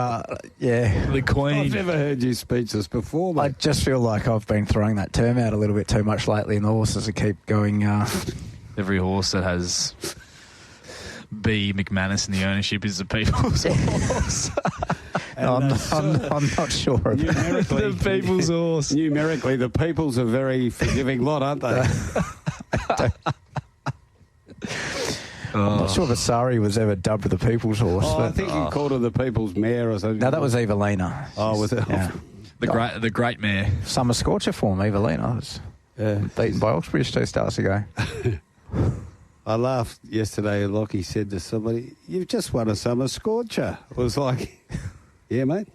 Speaker 3: The queen.
Speaker 2: I've never heard you speechless before, mate.
Speaker 7: I just feel like I've been throwing that term out a little bit too much lately, and the horses that keep going.
Speaker 3: Every horse that has B. McManus in the ownership is the people's horse.
Speaker 7: I'm not sure about
Speaker 2: numerically,
Speaker 3: the people's horse.
Speaker 2: Numerically, the people's a very forgiving lot, aren't they?
Speaker 7: I'm not sure Vasari was ever dubbed the people's horse.
Speaker 2: I think you called her the people's mare or something.
Speaker 7: No, that was Evelina.
Speaker 2: Oh, was it?
Speaker 7: Yeah.
Speaker 3: The great mare.
Speaker 7: Summer scorcher form, Evelina. Was beaten by Oxbridge 2 starts ago.
Speaker 2: I laughed yesterday. Lockie said to somebody, "You've just won a summer scorcher." It was like, yeah, mate.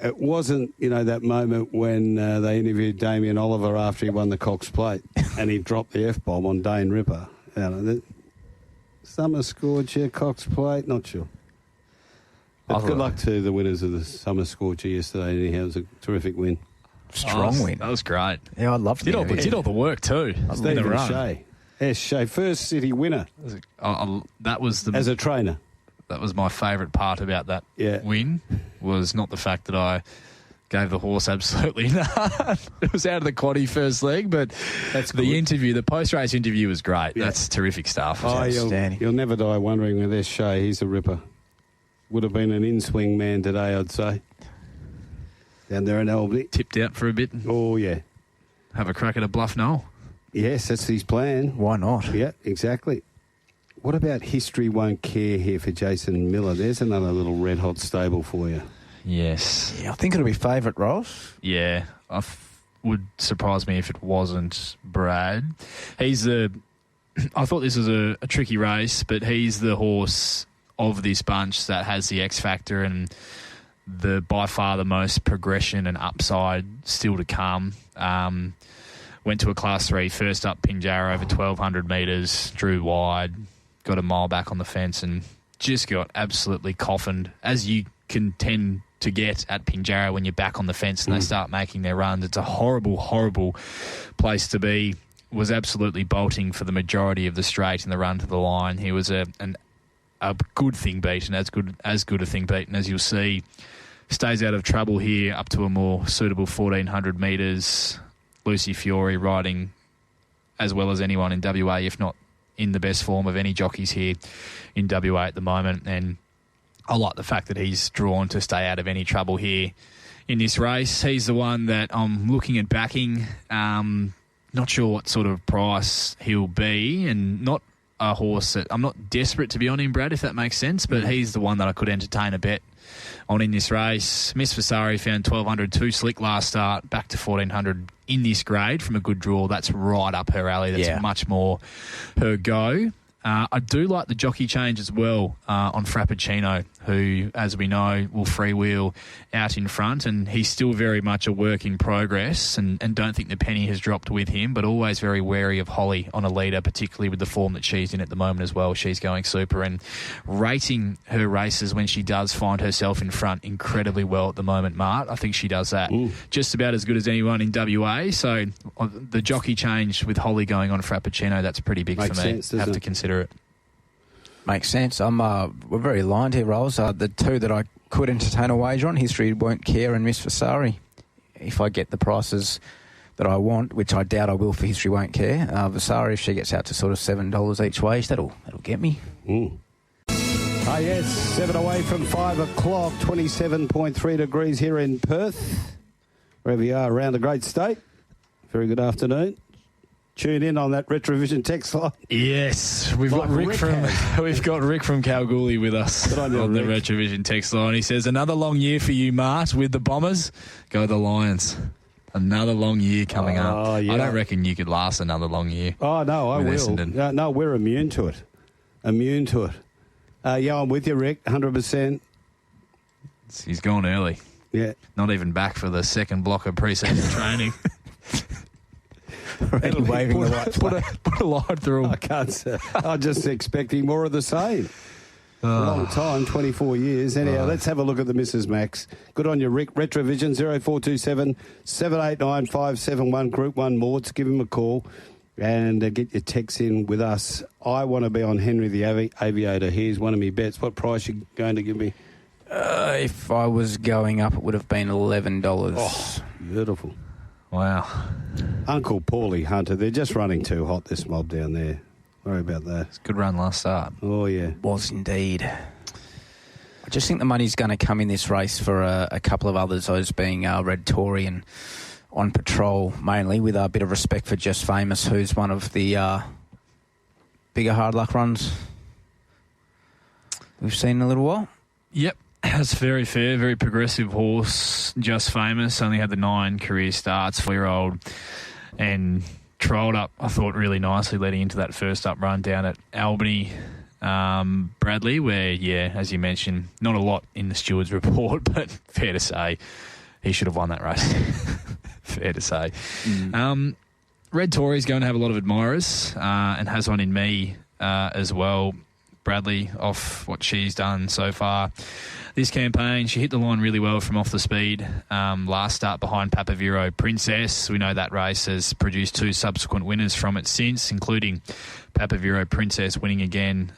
Speaker 2: It wasn't, that moment when they interviewed Damien Oliver after he won the Cox Plate and he dropped the F-bomb on Dane Ripper. Summer Scorcher, Cox Plate, not sure. But good luck to the winners of the Summer Scorcher yesterday. Anyhow, it was a terrific win.
Speaker 7: Strong win.
Speaker 3: That was great.
Speaker 7: Yeah, I loved it.
Speaker 3: Did all the work too.
Speaker 2: Stephen Shea. S. Shea, first City winner.
Speaker 3: That was
Speaker 2: as a trainer.
Speaker 3: That was my favourite part about that win, was not the fact that I gave the horse absolutely none. It was out of the quaddie first leg, but the post-race interview was great. Yeah. That's terrific stuff.
Speaker 2: You'll never die wondering with S. Shea. He's a ripper. Would have been an in-swing man today, I'd say. Down there in Albany.
Speaker 3: Tipped out for a bit.
Speaker 2: Oh, yeah.
Speaker 3: Have a crack at a Bluff Knoll.
Speaker 2: Yes, that's his plan.
Speaker 7: Why not?
Speaker 2: Yeah, exactly. What about History Won't Care here for Jason Miller? There's another little red-hot stable for you.
Speaker 3: Yes.
Speaker 7: Yeah, I think it'll be favourite, Ross.
Speaker 3: Yeah. Would surprise me if it wasn't Brad. I thought this was a tricky race, but he's the horse of this bunch that has the X factor and by far the most progression and upside still to come. Went to a Class 3, first up Pinjarra over 1,200 metres, drew wide, got a mile back on the fence and just got absolutely coffined, as you can tend to get at Pinjarra when you're back on the fence and they start making their runs. It's a horrible, horrible place to be. Was absolutely bolting for the majority of the straight in the run to the line. He was a good thing beaten, as good a thing beaten as you'll see. Stays out of trouble here up to a more suitable 1,400 metres. Lucy Fiore riding as well as anyone in WA, if not in the best form of any jockeys here in WA at the moment. And I like the fact that he's drawn to stay out of any trouble here in this race. He's the one that I'm looking at backing. Not sure what sort of price he'll be, and not a horse that I'm not desperate to be on him, Brad, if that makes sense, but he's the one that I could entertain a bet on in this race. Miss Vasari found 1,200 too slick last start, back to 1,400 in this grade from a good draw. That's right up her alley. That's much more her go. I do like the jockey change as well on Frappuccino, who, as we know, will freewheel out in front, and he's still very much a work in progress, and don't think the penny has dropped with him, but always very wary of Holly on a leader, particularly with the form that she's in at the moment as well. She's going super, and rating her races when she does find herself in front incredibly well at the moment, Mart. I think she does that just about as good as anyone in WA, so the jockey change with Holly going on Frappuccino, that's pretty big for me. Have to consider it.
Speaker 7: Makes sense. We're very aligned here, Rolls. The two that I could entertain a wager on, History Won't Care and Miss Vasari. If I get the prices that I want, which I doubt I will for History Won't Care, Vasari, if she gets out to sort of $7 each way, that'll get me.
Speaker 2: Yes, 7 away from 5 o'clock, 27.3 degrees here in Perth, wherever you are around the great state. Very good afternoon. Tune in on that Retrovision text line.
Speaker 3: Yes, we've got Rick from Kalgoorlie with us on the Retrovision text line. He says, another long year for you, Mart, with the Bombers. Go the Lions. Another long year coming up. Yeah. I don't reckon you could last another long year.
Speaker 2: Oh, no, I will. Essendon. No, we're immune to it. I'm with you, Rick, 100%.
Speaker 3: He's gone early.
Speaker 2: Yeah.
Speaker 3: Not even back for the second block of pre-season training.
Speaker 7: Waving the white flag.
Speaker 3: Put a line through him.
Speaker 2: I can't say. I'm just expecting more of the same. A long time, 24 years. Anyhow, let's have a look at the Mrs. Max. Good on you, Rick. Retrovision 0427 789 571 Group 1 Mords. Give him a call. And get your texts in with us. I want to be on Henry the Aviator. Here's one of my bets. What price you going to give me?
Speaker 7: If I was going up, it would have been $11.
Speaker 2: Oh, beautiful.
Speaker 3: Wow.
Speaker 2: Uncle Paulie Hunter. They're just running too hot, this mob down there. Worry about that.
Speaker 3: It's a good run last start.
Speaker 2: Oh, yeah.
Speaker 7: Was indeed. I just think the money's going to come in this race for a couple of others, those being Red Tory and On Patrol, mainly, with a bit of respect for Just Famous, who's one of the bigger hard luck runs we've seen in a little while.
Speaker 3: Yep. That's very fair, very progressive horse. Just Famous, only had the 9 career starts, 4-year-old, and trolled up, I thought, really nicely leading into that first up run down at Albany, Bradley, where, yeah, as you mentioned, not a lot in the steward's report, but fair to say he should have won that race. Fair to say. Red Tory's going to have a lot of admirers and has one in me as well. Bradley, off what she's done so far this campaign, she hit the line really well from off the speed. Last start behind Papaviro Princess. We know that race has produced 2 subsequent winners from it since, including Papaviro Princess winning again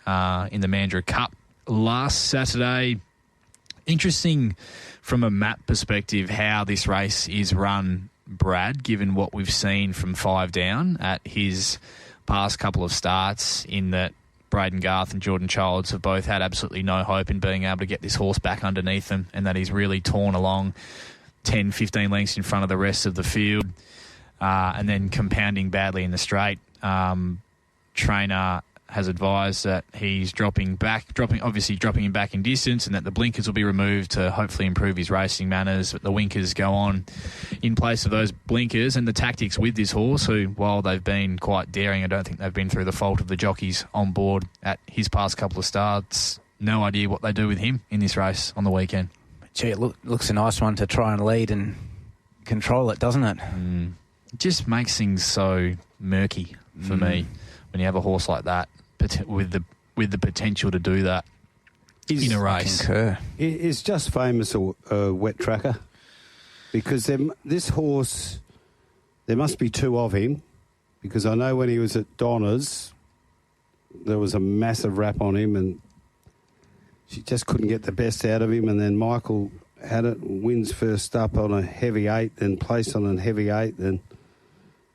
Speaker 3: in the Mandurah Cup last Saturday. Interesting from a map perspective how this race is run, Brad, given what we've seen from 5 down at his past couple of starts, in that Braden Garth and Jordan Childs have both had absolutely no hope in being able to get this horse back underneath them, and that he's really torn along 10, 15 lengths in front of the rest of the field, and then compounding badly in the straight. Trainer has advised that he's dropping him back in distance, and that the blinkers will be removed to hopefully improve his racing manners. But the winkers go on in place of those blinkers, and the tactics with this horse, who, while they've been quite daring, I don't think they've been through the fault of the jockeys on board at his past couple of starts. No idea what they do with him in this race on the weekend.
Speaker 7: Gee, it looks a nice one to try and lead and control it, doesn't it?
Speaker 3: It just makes things so murky for me when you have a horse like that with the potential to do that in a race.
Speaker 2: Is Just Famous a wet tracker? Because this horse, there must be 2 of him, because I know when he was at Donna's, there was a massive rap on him and she just couldn't get the best out of him, and then Michael had it, wins first up on a heavy 8, then placed on a heavy 8, then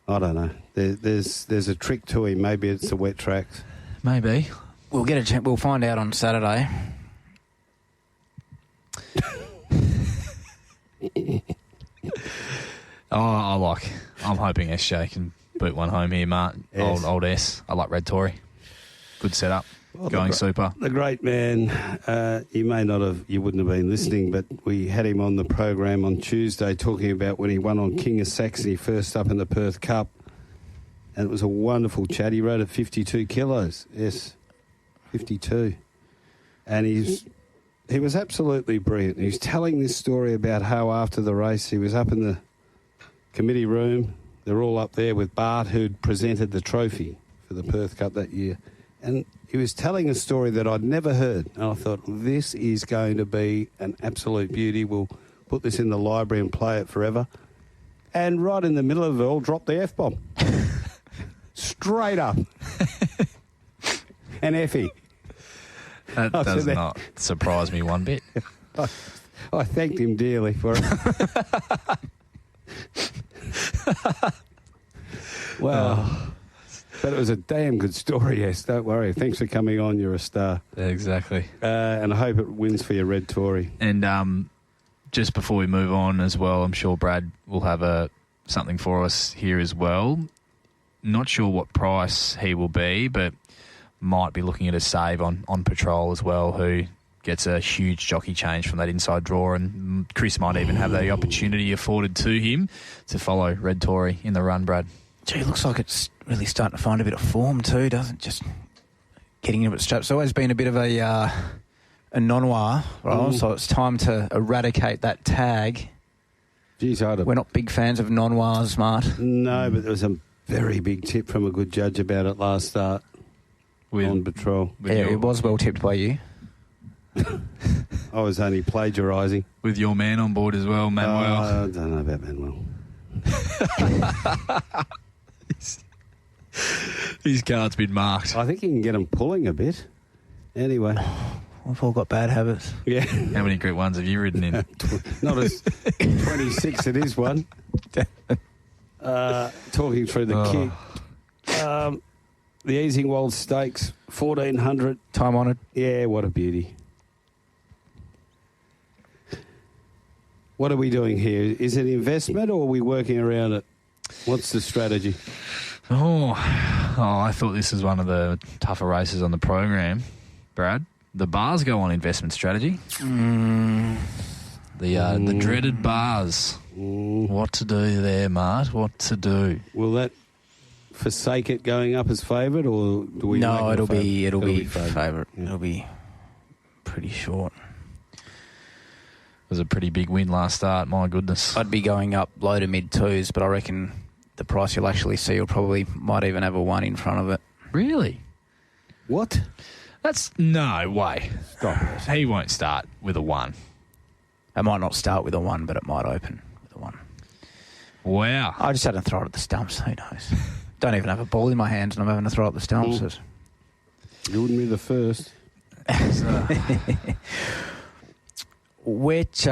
Speaker 2: I don't know. There's a trick to him. Maybe it's the wet tracks.
Speaker 3: Maybe.
Speaker 7: We'll we'll find out on Saturday.
Speaker 3: I'm hoping SJ can boot one home here, Martin.
Speaker 2: Yes.
Speaker 3: Old S. I like Red Tory. Good setup. Going super.
Speaker 2: The great man, you wouldn't have been listening, but we had him on the program on Tuesday talking about when he won on King of Saxony first up in the Perth Cup. And it was a wonderful chat. He rode at 52 kilos. Yes, 52. And he was absolutely brilliant. He was telling this story about how after the race he was up in the committee room. They're all up there with Bart, who'd presented the trophy for the Perth Cup that year. And he was telling a story that I'd never heard. And I thought, this is going to be an absolute beauty. We'll put this in the library and play it forever. And right in the middle of it all, dropped the F-bomb. Straight up. An Effie.
Speaker 3: That does not surprise me one bit.
Speaker 2: I thanked him dearly for it. Well, but it was a damn good story, yes. Don't worry. Thanks for coming on. You're a star.
Speaker 3: Exactly.
Speaker 2: And I hope it wins for your Red Tory.
Speaker 3: And just before we move on as well, I'm sure Brad will have something for us here as well. Not sure what price he will be, but might be looking at a save on Patrol as well, who gets a huge jockey change from that inside draw, and Chris might even have the opportunity afforded to him to follow Red Tory in the run, Brad.
Speaker 7: Gee, it looks like it's really starting to find a bit of form too, doesn't it? Just getting into its straps. It's always been a bit of a non-noir, right? So it's time to eradicate that tag.
Speaker 2: Geez,
Speaker 7: we're not big fans of non-noirs, Mart.
Speaker 2: No, but there was a very big tip from a good judge about it last start on Patrol.
Speaker 7: It was well tipped by you.
Speaker 2: I was only plagiarising.
Speaker 3: With your man on board as well, Manuel.
Speaker 2: I don't know about Manuel.
Speaker 3: His card's been marked.
Speaker 2: I think you can get them pulling a bit. Anyway.
Speaker 7: We've all got bad habits.
Speaker 2: Yeah.
Speaker 3: How many Group 1s have you ridden in?
Speaker 2: Not as 26 it is one. Talking through the kick. The Easingwold Stakes, 1400.
Speaker 7: Time honoured.
Speaker 2: Yeah, what a beauty. What are we doing here? Is it investment or are we working around it? What's the strategy?
Speaker 3: I thought this was one of the tougher races on the program, Brad. The bars go on investment strategy. The dreaded bars. What to do there, Mart? What to do?
Speaker 2: Will that forsake it going up as favourite, or do we?
Speaker 7: No, it'll be
Speaker 2: favourite.
Speaker 7: Yeah. It'll be pretty short.
Speaker 3: It was a pretty big win last start. My goodness.
Speaker 7: I'd be going up low to mid twos, but I reckon the price you'll actually see will probably might even have a 1 in front of it.
Speaker 3: Really?
Speaker 2: What?
Speaker 3: That's no way.
Speaker 7: Stop it.
Speaker 3: He won't start with a 1.
Speaker 7: It might not start with a 1, but it might open with a 1.
Speaker 3: Wow.
Speaker 7: I just had to throw it at the stumps. Who knows? Don't even have a ball in my hands and I'm having to throw it at the stumps.
Speaker 2: You wouldn't be the first.
Speaker 7: Which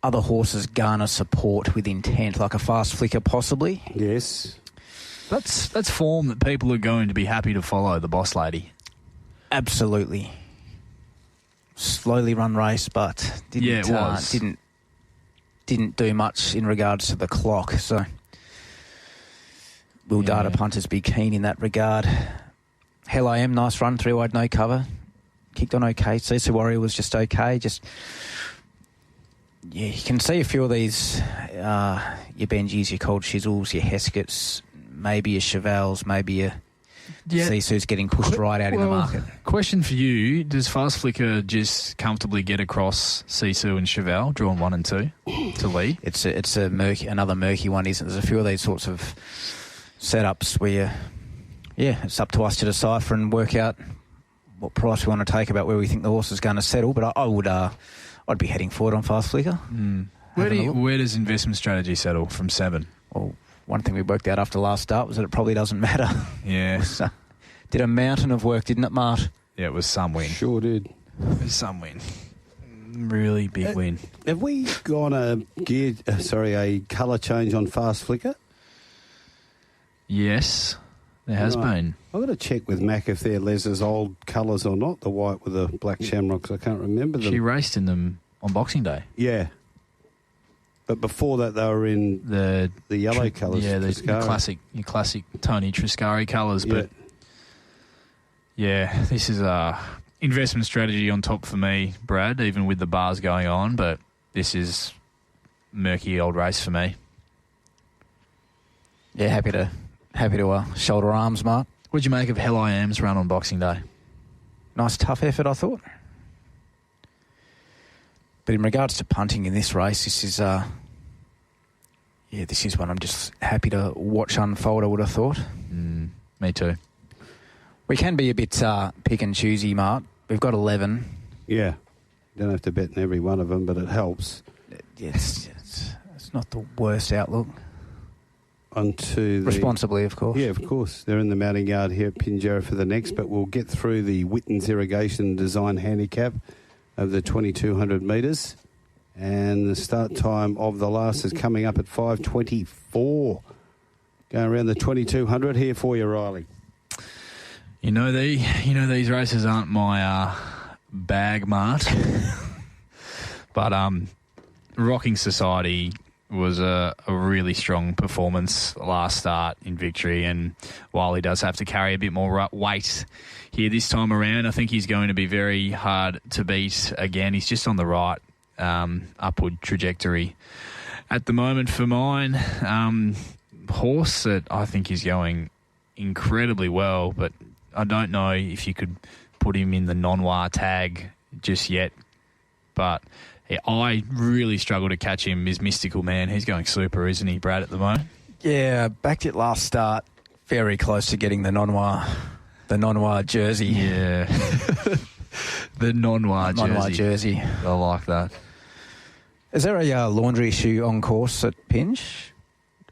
Speaker 7: other horses garner support with intent, like a fast flicker possibly?
Speaker 2: Yes.
Speaker 3: That's form that people are going to be happy to follow, the boss lady.
Speaker 7: Absolutely. Slowly run race, but didn't do much in regards to the clock. So will data punters be keen in that regard? Hell I Am, nice run, 3-wide, no cover. Kicked on okay. Cecil Warrior was just okay. You can see a few of these, your Benjis, your Cold Chisels, your Heskets, maybe your Chevelles, maybe your Cecil's getting pushed right out in the market.
Speaker 3: Question for you, does Fast Flicker just comfortably get across Sisu and Chevelle, drawn 1 and 2, to lead?
Speaker 7: It's another murky one, isn't it? There's a few of these sorts of setups where, it's up to us to decipher and work out what price we want to take about where we think the horse is going to settle. But I'd be heading forward on Fast Flicker.
Speaker 3: Where does investment strategy settle from 7?
Speaker 7: Well, one thing we worked out after last start was that it probably doesn't matter.
Speaker 3: Yeah.
Speaker 7: Did a mountain of work, didn't it, Mart?
Speaker 3: Yeah, it was some win.
Speaker 2: Sure did.
Speaker 3: It was some win. Really big win.
Speaker 2: Have we gone a colour change on Fast Flicker?
Speaker 3: Yes, there has been.
Speaker 2: I've got to check with Mac if they're Les's old colours or not, the white with the black shamrocks. I can't remember them.
Speaker 3: She raced in them on Boxing Day.
Speaker 2: Yeah. But before that, they were in the yellow colours.
Speaker 3: Yeah, the classic Tony Triscari colours. But, this is a investment strategy on top for me, Brad, even with the bars going on. But this is murky old race for me.
Speaker 7: Yeah, happy to shoulder arms, Mark.
Speaker 3: What'd you make of Hell I Am's run on Boxing Day?
Speaker 7: Nice tough effort, I thought. But in regards to punting in this race, this is one I'm just happy to watch unfold, I would have thought.
Speaker 3: Me too.
Speaker 7: We can be a bit pick and choosy, Mark. We've got 11.
Speaker 2: Yeah. You don't have to bet in every one of them, but it helps.
Speaker 7: It's not the worst outlook. Responsibly, of course.
Speaker 2: Yeah, of course. They're in the mounting yard here at Pinjarra for the next, but we'll get through the Witten's Irrigation Design Handicap of the 2,200 metres. And the start time of the last is coming up at 5:24. Going around the 2,200 here for you, Rylie.
Speaker 3: These races aren't my bag, Mart. But Rocking Society was a really strong performance last start in victory, and while he does have to carry a bit more weight here this time around, I think he's going to be very hard to beat again. He's just on the right upward trajectory at the moment for mine. Horse that I think is going incredibly well, but I don't know if you could put him in the non-noir tag just yet, but I really struggle to catch him. Is Mystical Man. He's going super, isn't he, Brad, at the moment?
Speaker 7: Yeah, backed it last start. Very close to getting the non-noir jersey.
Speaker 3: Yeah. The non-noir jersey. I like that.
Speaker 7: Is there a laundry issue on course at Pinch?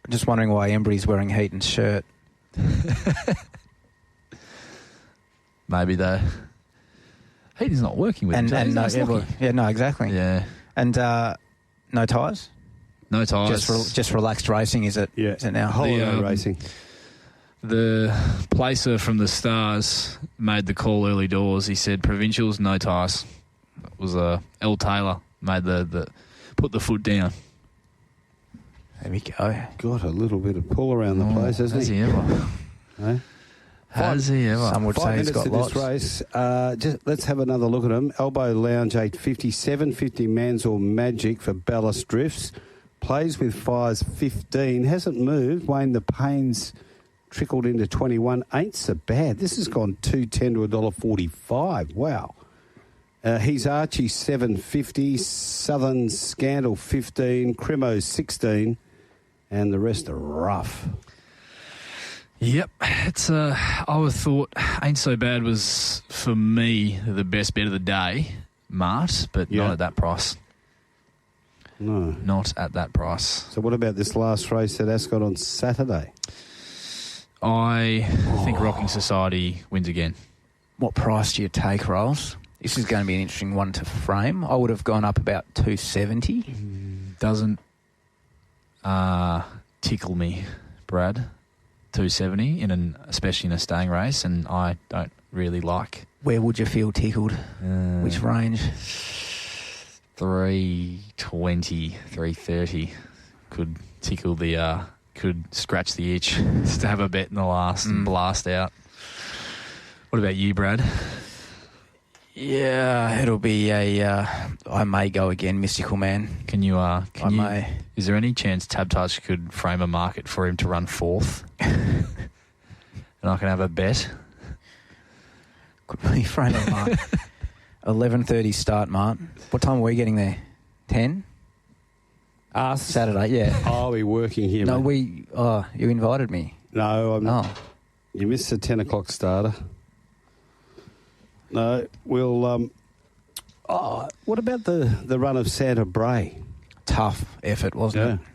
Speaker 7: Just wondering why Embry's wearing Heaton's shirt.
Speaker 3: Maybe the heating's not working with him.
Speaker 7: And no, exactly.
Speaker 3: Yeah.
Speaker 7: And no tyres?
Speaker 3: No tyres.
Speaker 7: Just relaxed racing, is it?
Speaker 2: Yeah.
Speaker 7: Is it now?
Speaker 2: Holiday racing.
Speaker 3: The placer from the Stars made the call early doors. He said provincials, no tyres. It was L. Taylor made the put the foot down.
Speaker 7: There we go.
Speaker 2: Got a little bit of pull around the place, hasn't he?
Speaker 3: Has he ever?
Speaker 2: Eh?
Speaker 3: Has he ever?
Speaker 7: Some would
Speaker 2: 5
Speaker 7: say he's
Speaker 2: minutes
Speaker 7: got
Speaker 2: to
Speaker 7: lots.
Speaker 2: this race. Just let's have another look at him. Elbow Lounge 850, 750 Mansell Magic for Ballast Drifts. Plays with fires 15. Hasn't moved. Wayne the Pains trickled into 21. Ain't so bad. This has gone $2.10 to $1.45. Wow. He's Archie 750, Southern Scandal 15, Crimo 16, and the rest are rough.
Speaker 3: Yep, it's I would thought Ain't So Bad was, for me, the best bet of the day, Mart, but not at that price.
Speaker 2: No.
Speaker 3: Not at that price.
Speaker 2: So what about this last race at Ascot on Saturday?
Speaker 3: I think Rocking Society wins again.
Speaker 7: What price do you take, Rolls? This is going to be an interesting one to frame. I would have gone up about 270.
Speaker 3: Doesn't tickle me, Brad. 270 especially in a staying race, and I don't really like.
Speaker 7: Where would you feel tickled? Which range?
Speaker 3: 320, 330 could tickle could scratch the itch just to have a bet in the last and blast out. What about you, Brad?
Speaker 7: Yeah, it'll be I may go again, Mystical Man.
Speaker 3: Is there any chance Tab Touch could frame a market for him to run fourth? And I can have a bet?
Speaker 7: Could we frame a market? 11:30 start, Mart. What time are we getting there? 10? Saturday, yeah.
Speaker 2: Oh, we're working here,
Speaker 7: No,
Speaker 2: mate.
Speaker 7: you invited me.
Speaker 2: No, I'm not. You missed the 10 o'clock starter. No, we'll... what about the run of Santa Bray?
Speaker 7: Tough effort, wasn't it?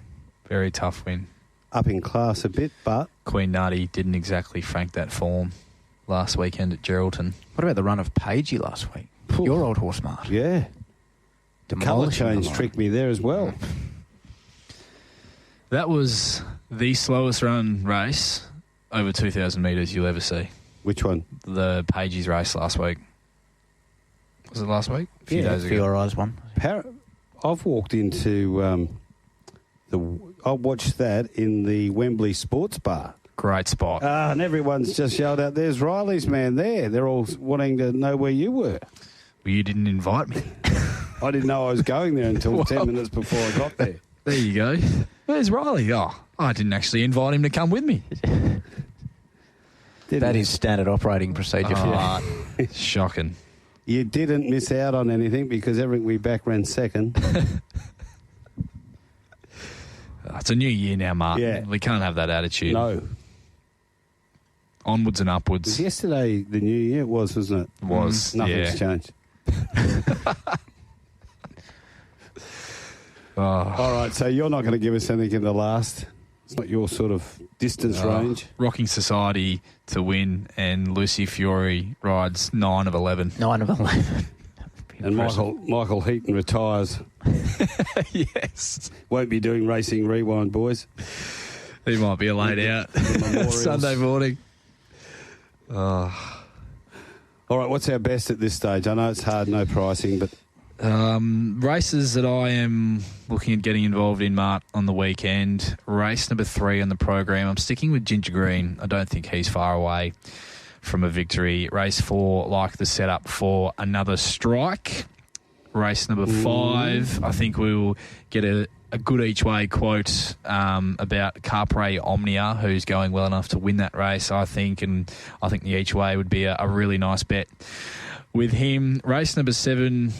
Speaker 3: Very tough win.
Speaker 2: Up in class a bit, but...
Speaker 3: Queen Nutty didn't exactly frank that form last weekend at Geraldton.
Speaker 7: What about the run of Pagey last week? Your old horse, Mart.
Speaker 2: Yeah. The colour
Speaker 7: Demolishing
Speaker 2: change
Speaker 7: the line.
Speaker 2: tricked me there as well.
Speaker 3: That was the slowest run race over 2,000 metres you'll ever see.
Speaker 2: Which one?
Speaker 3: The Pages race last week. Was it last week? A few days ago.
Speaker 7: Theorised one.
Speaker 2: I've walked into I watched that in the Wembley Sports Bar.
Speaker 3: Great spot.
Speaker 2: And everyone's just yelled out, "There's Riley's man there." They're all wanting to know where you were.
Speaker 3: Well, you didn't invite me.
Speaker 2: I didn't know I was going there until 10 minutes before I got there.
Speaker 3: There you go. Where's Rylie? Oh, I didn't actually invite him to come with me.
Speaker 7: That is standard operating procedure for Mart.
Speaker 3: Shocking.
Speaker 2: You didn't miss out on anything because everything we back ran second.
Speaker 3: It's a new year now, Mark.
Speaker 2: Yeah.
Speaker 3: We can't have that attitude.
Speaker 2: No.
Speaker 3: Onwards and upwards.
Speaker 2: Was yesterday the new year? It was, wasn't it?
Speaker 3: It was,
Speaker 2: Nothing's changed. All right, so you're not going to give us anything in the last. It's not your sort of distance range.
Speaker 3: Rocking Society to win, and Lucy Fury rides 9 of 11.
Speaker 7: 9 of 11.
Speaker 2: And Michael Heaton retires.
Speaker 3: Yes.
Speaker 2: Won't be doing Racing Rewind, boys.
Speaker 3: He might be laid out Sunday morning.
Speaker 2: All right, what's our best at this stage? I know it's hard, no pricing, but...
Speaker 3: Races that I am looking at getting involved in, Mart, on the weekend. Race number 3 on the program. I'm sticking with Ginger Green. I don't think he's far away from a victory. Race 4, like the setup for another strike. Race number 5, I think we will get a good each-way quote about Capre Omnia, who's going well enough to win that race, I think, and I think the each-way would be a really nice bet with him. Race number 7,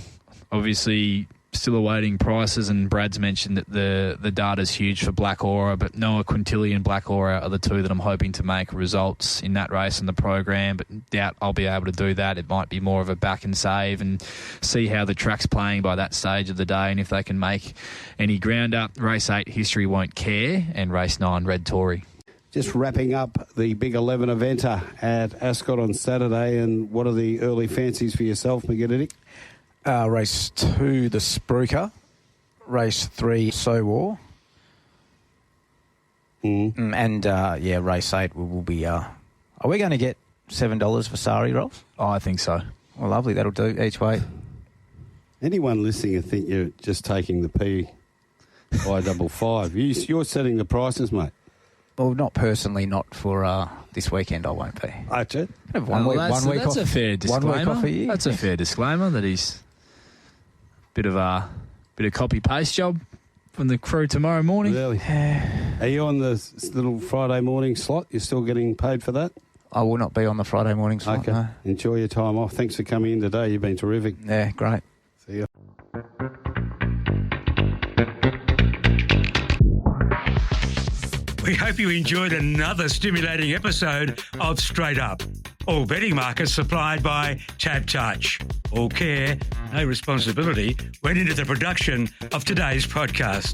Speaker 3: obviously still awaiting prices, and Brad's mentioned that the data's huge for Black Aura, but Noah Quintilly and Black Aura are the two that I'm hoping to make results in that race in the program, but doubt I'll be able to do that. It might be more of a back and save and see how the track's playing by that stage of the day, and if they can make any ground up. Race 8, History Won't Care, and Race 9, Red Tory.
Speaker 2: just wrapping up the Big 11 eventer at Ascot on Saturday. And what are the early fancies for yourself, McGuane?
Speaker 7: Race 2, the Spruker. Race 3, So War. And, race 8 will be... are we going to get $7 for Sari, Rolf?
Speaker 3: Oh, I think so.
Speaker 7: Well, lovely. That'll do each way.
Speaker 2: Anyone listening, I think you're just taking the P by 55. You're setting the prices, mate.
Speaker 7: Well, not personally, not for this weekend. I won't be.
Speaker 2: That's it.
Speaker 7: One week
Speaker 3: that's
Speaker 7: off.
Speaker 3: A fair disclaimer.
Speaker 7: 1 week off a year.
Speaker 3: That's a fair disclaimer that he's bit of copy paste job from the crew tomorrow morning.
Speaker 2: Really? Are you on the little Friday morning slot? You're still getting paid for that?
Speaker 7: I will not be on the Friday morning slot.
Speaker 2: Okay.
Speaker 7: No.
Speaker 2: Enjoy your time off. Thanks for coming in today. You've been terrific.
Speaker 7: Yeah, great.
Speaker 2: See you.
Speaker 1: We hope you enjoyed another stimulating episode of Straight Up. All betting markets supplied by TABtouch. All care, no responsibility went into the production of today's podcast.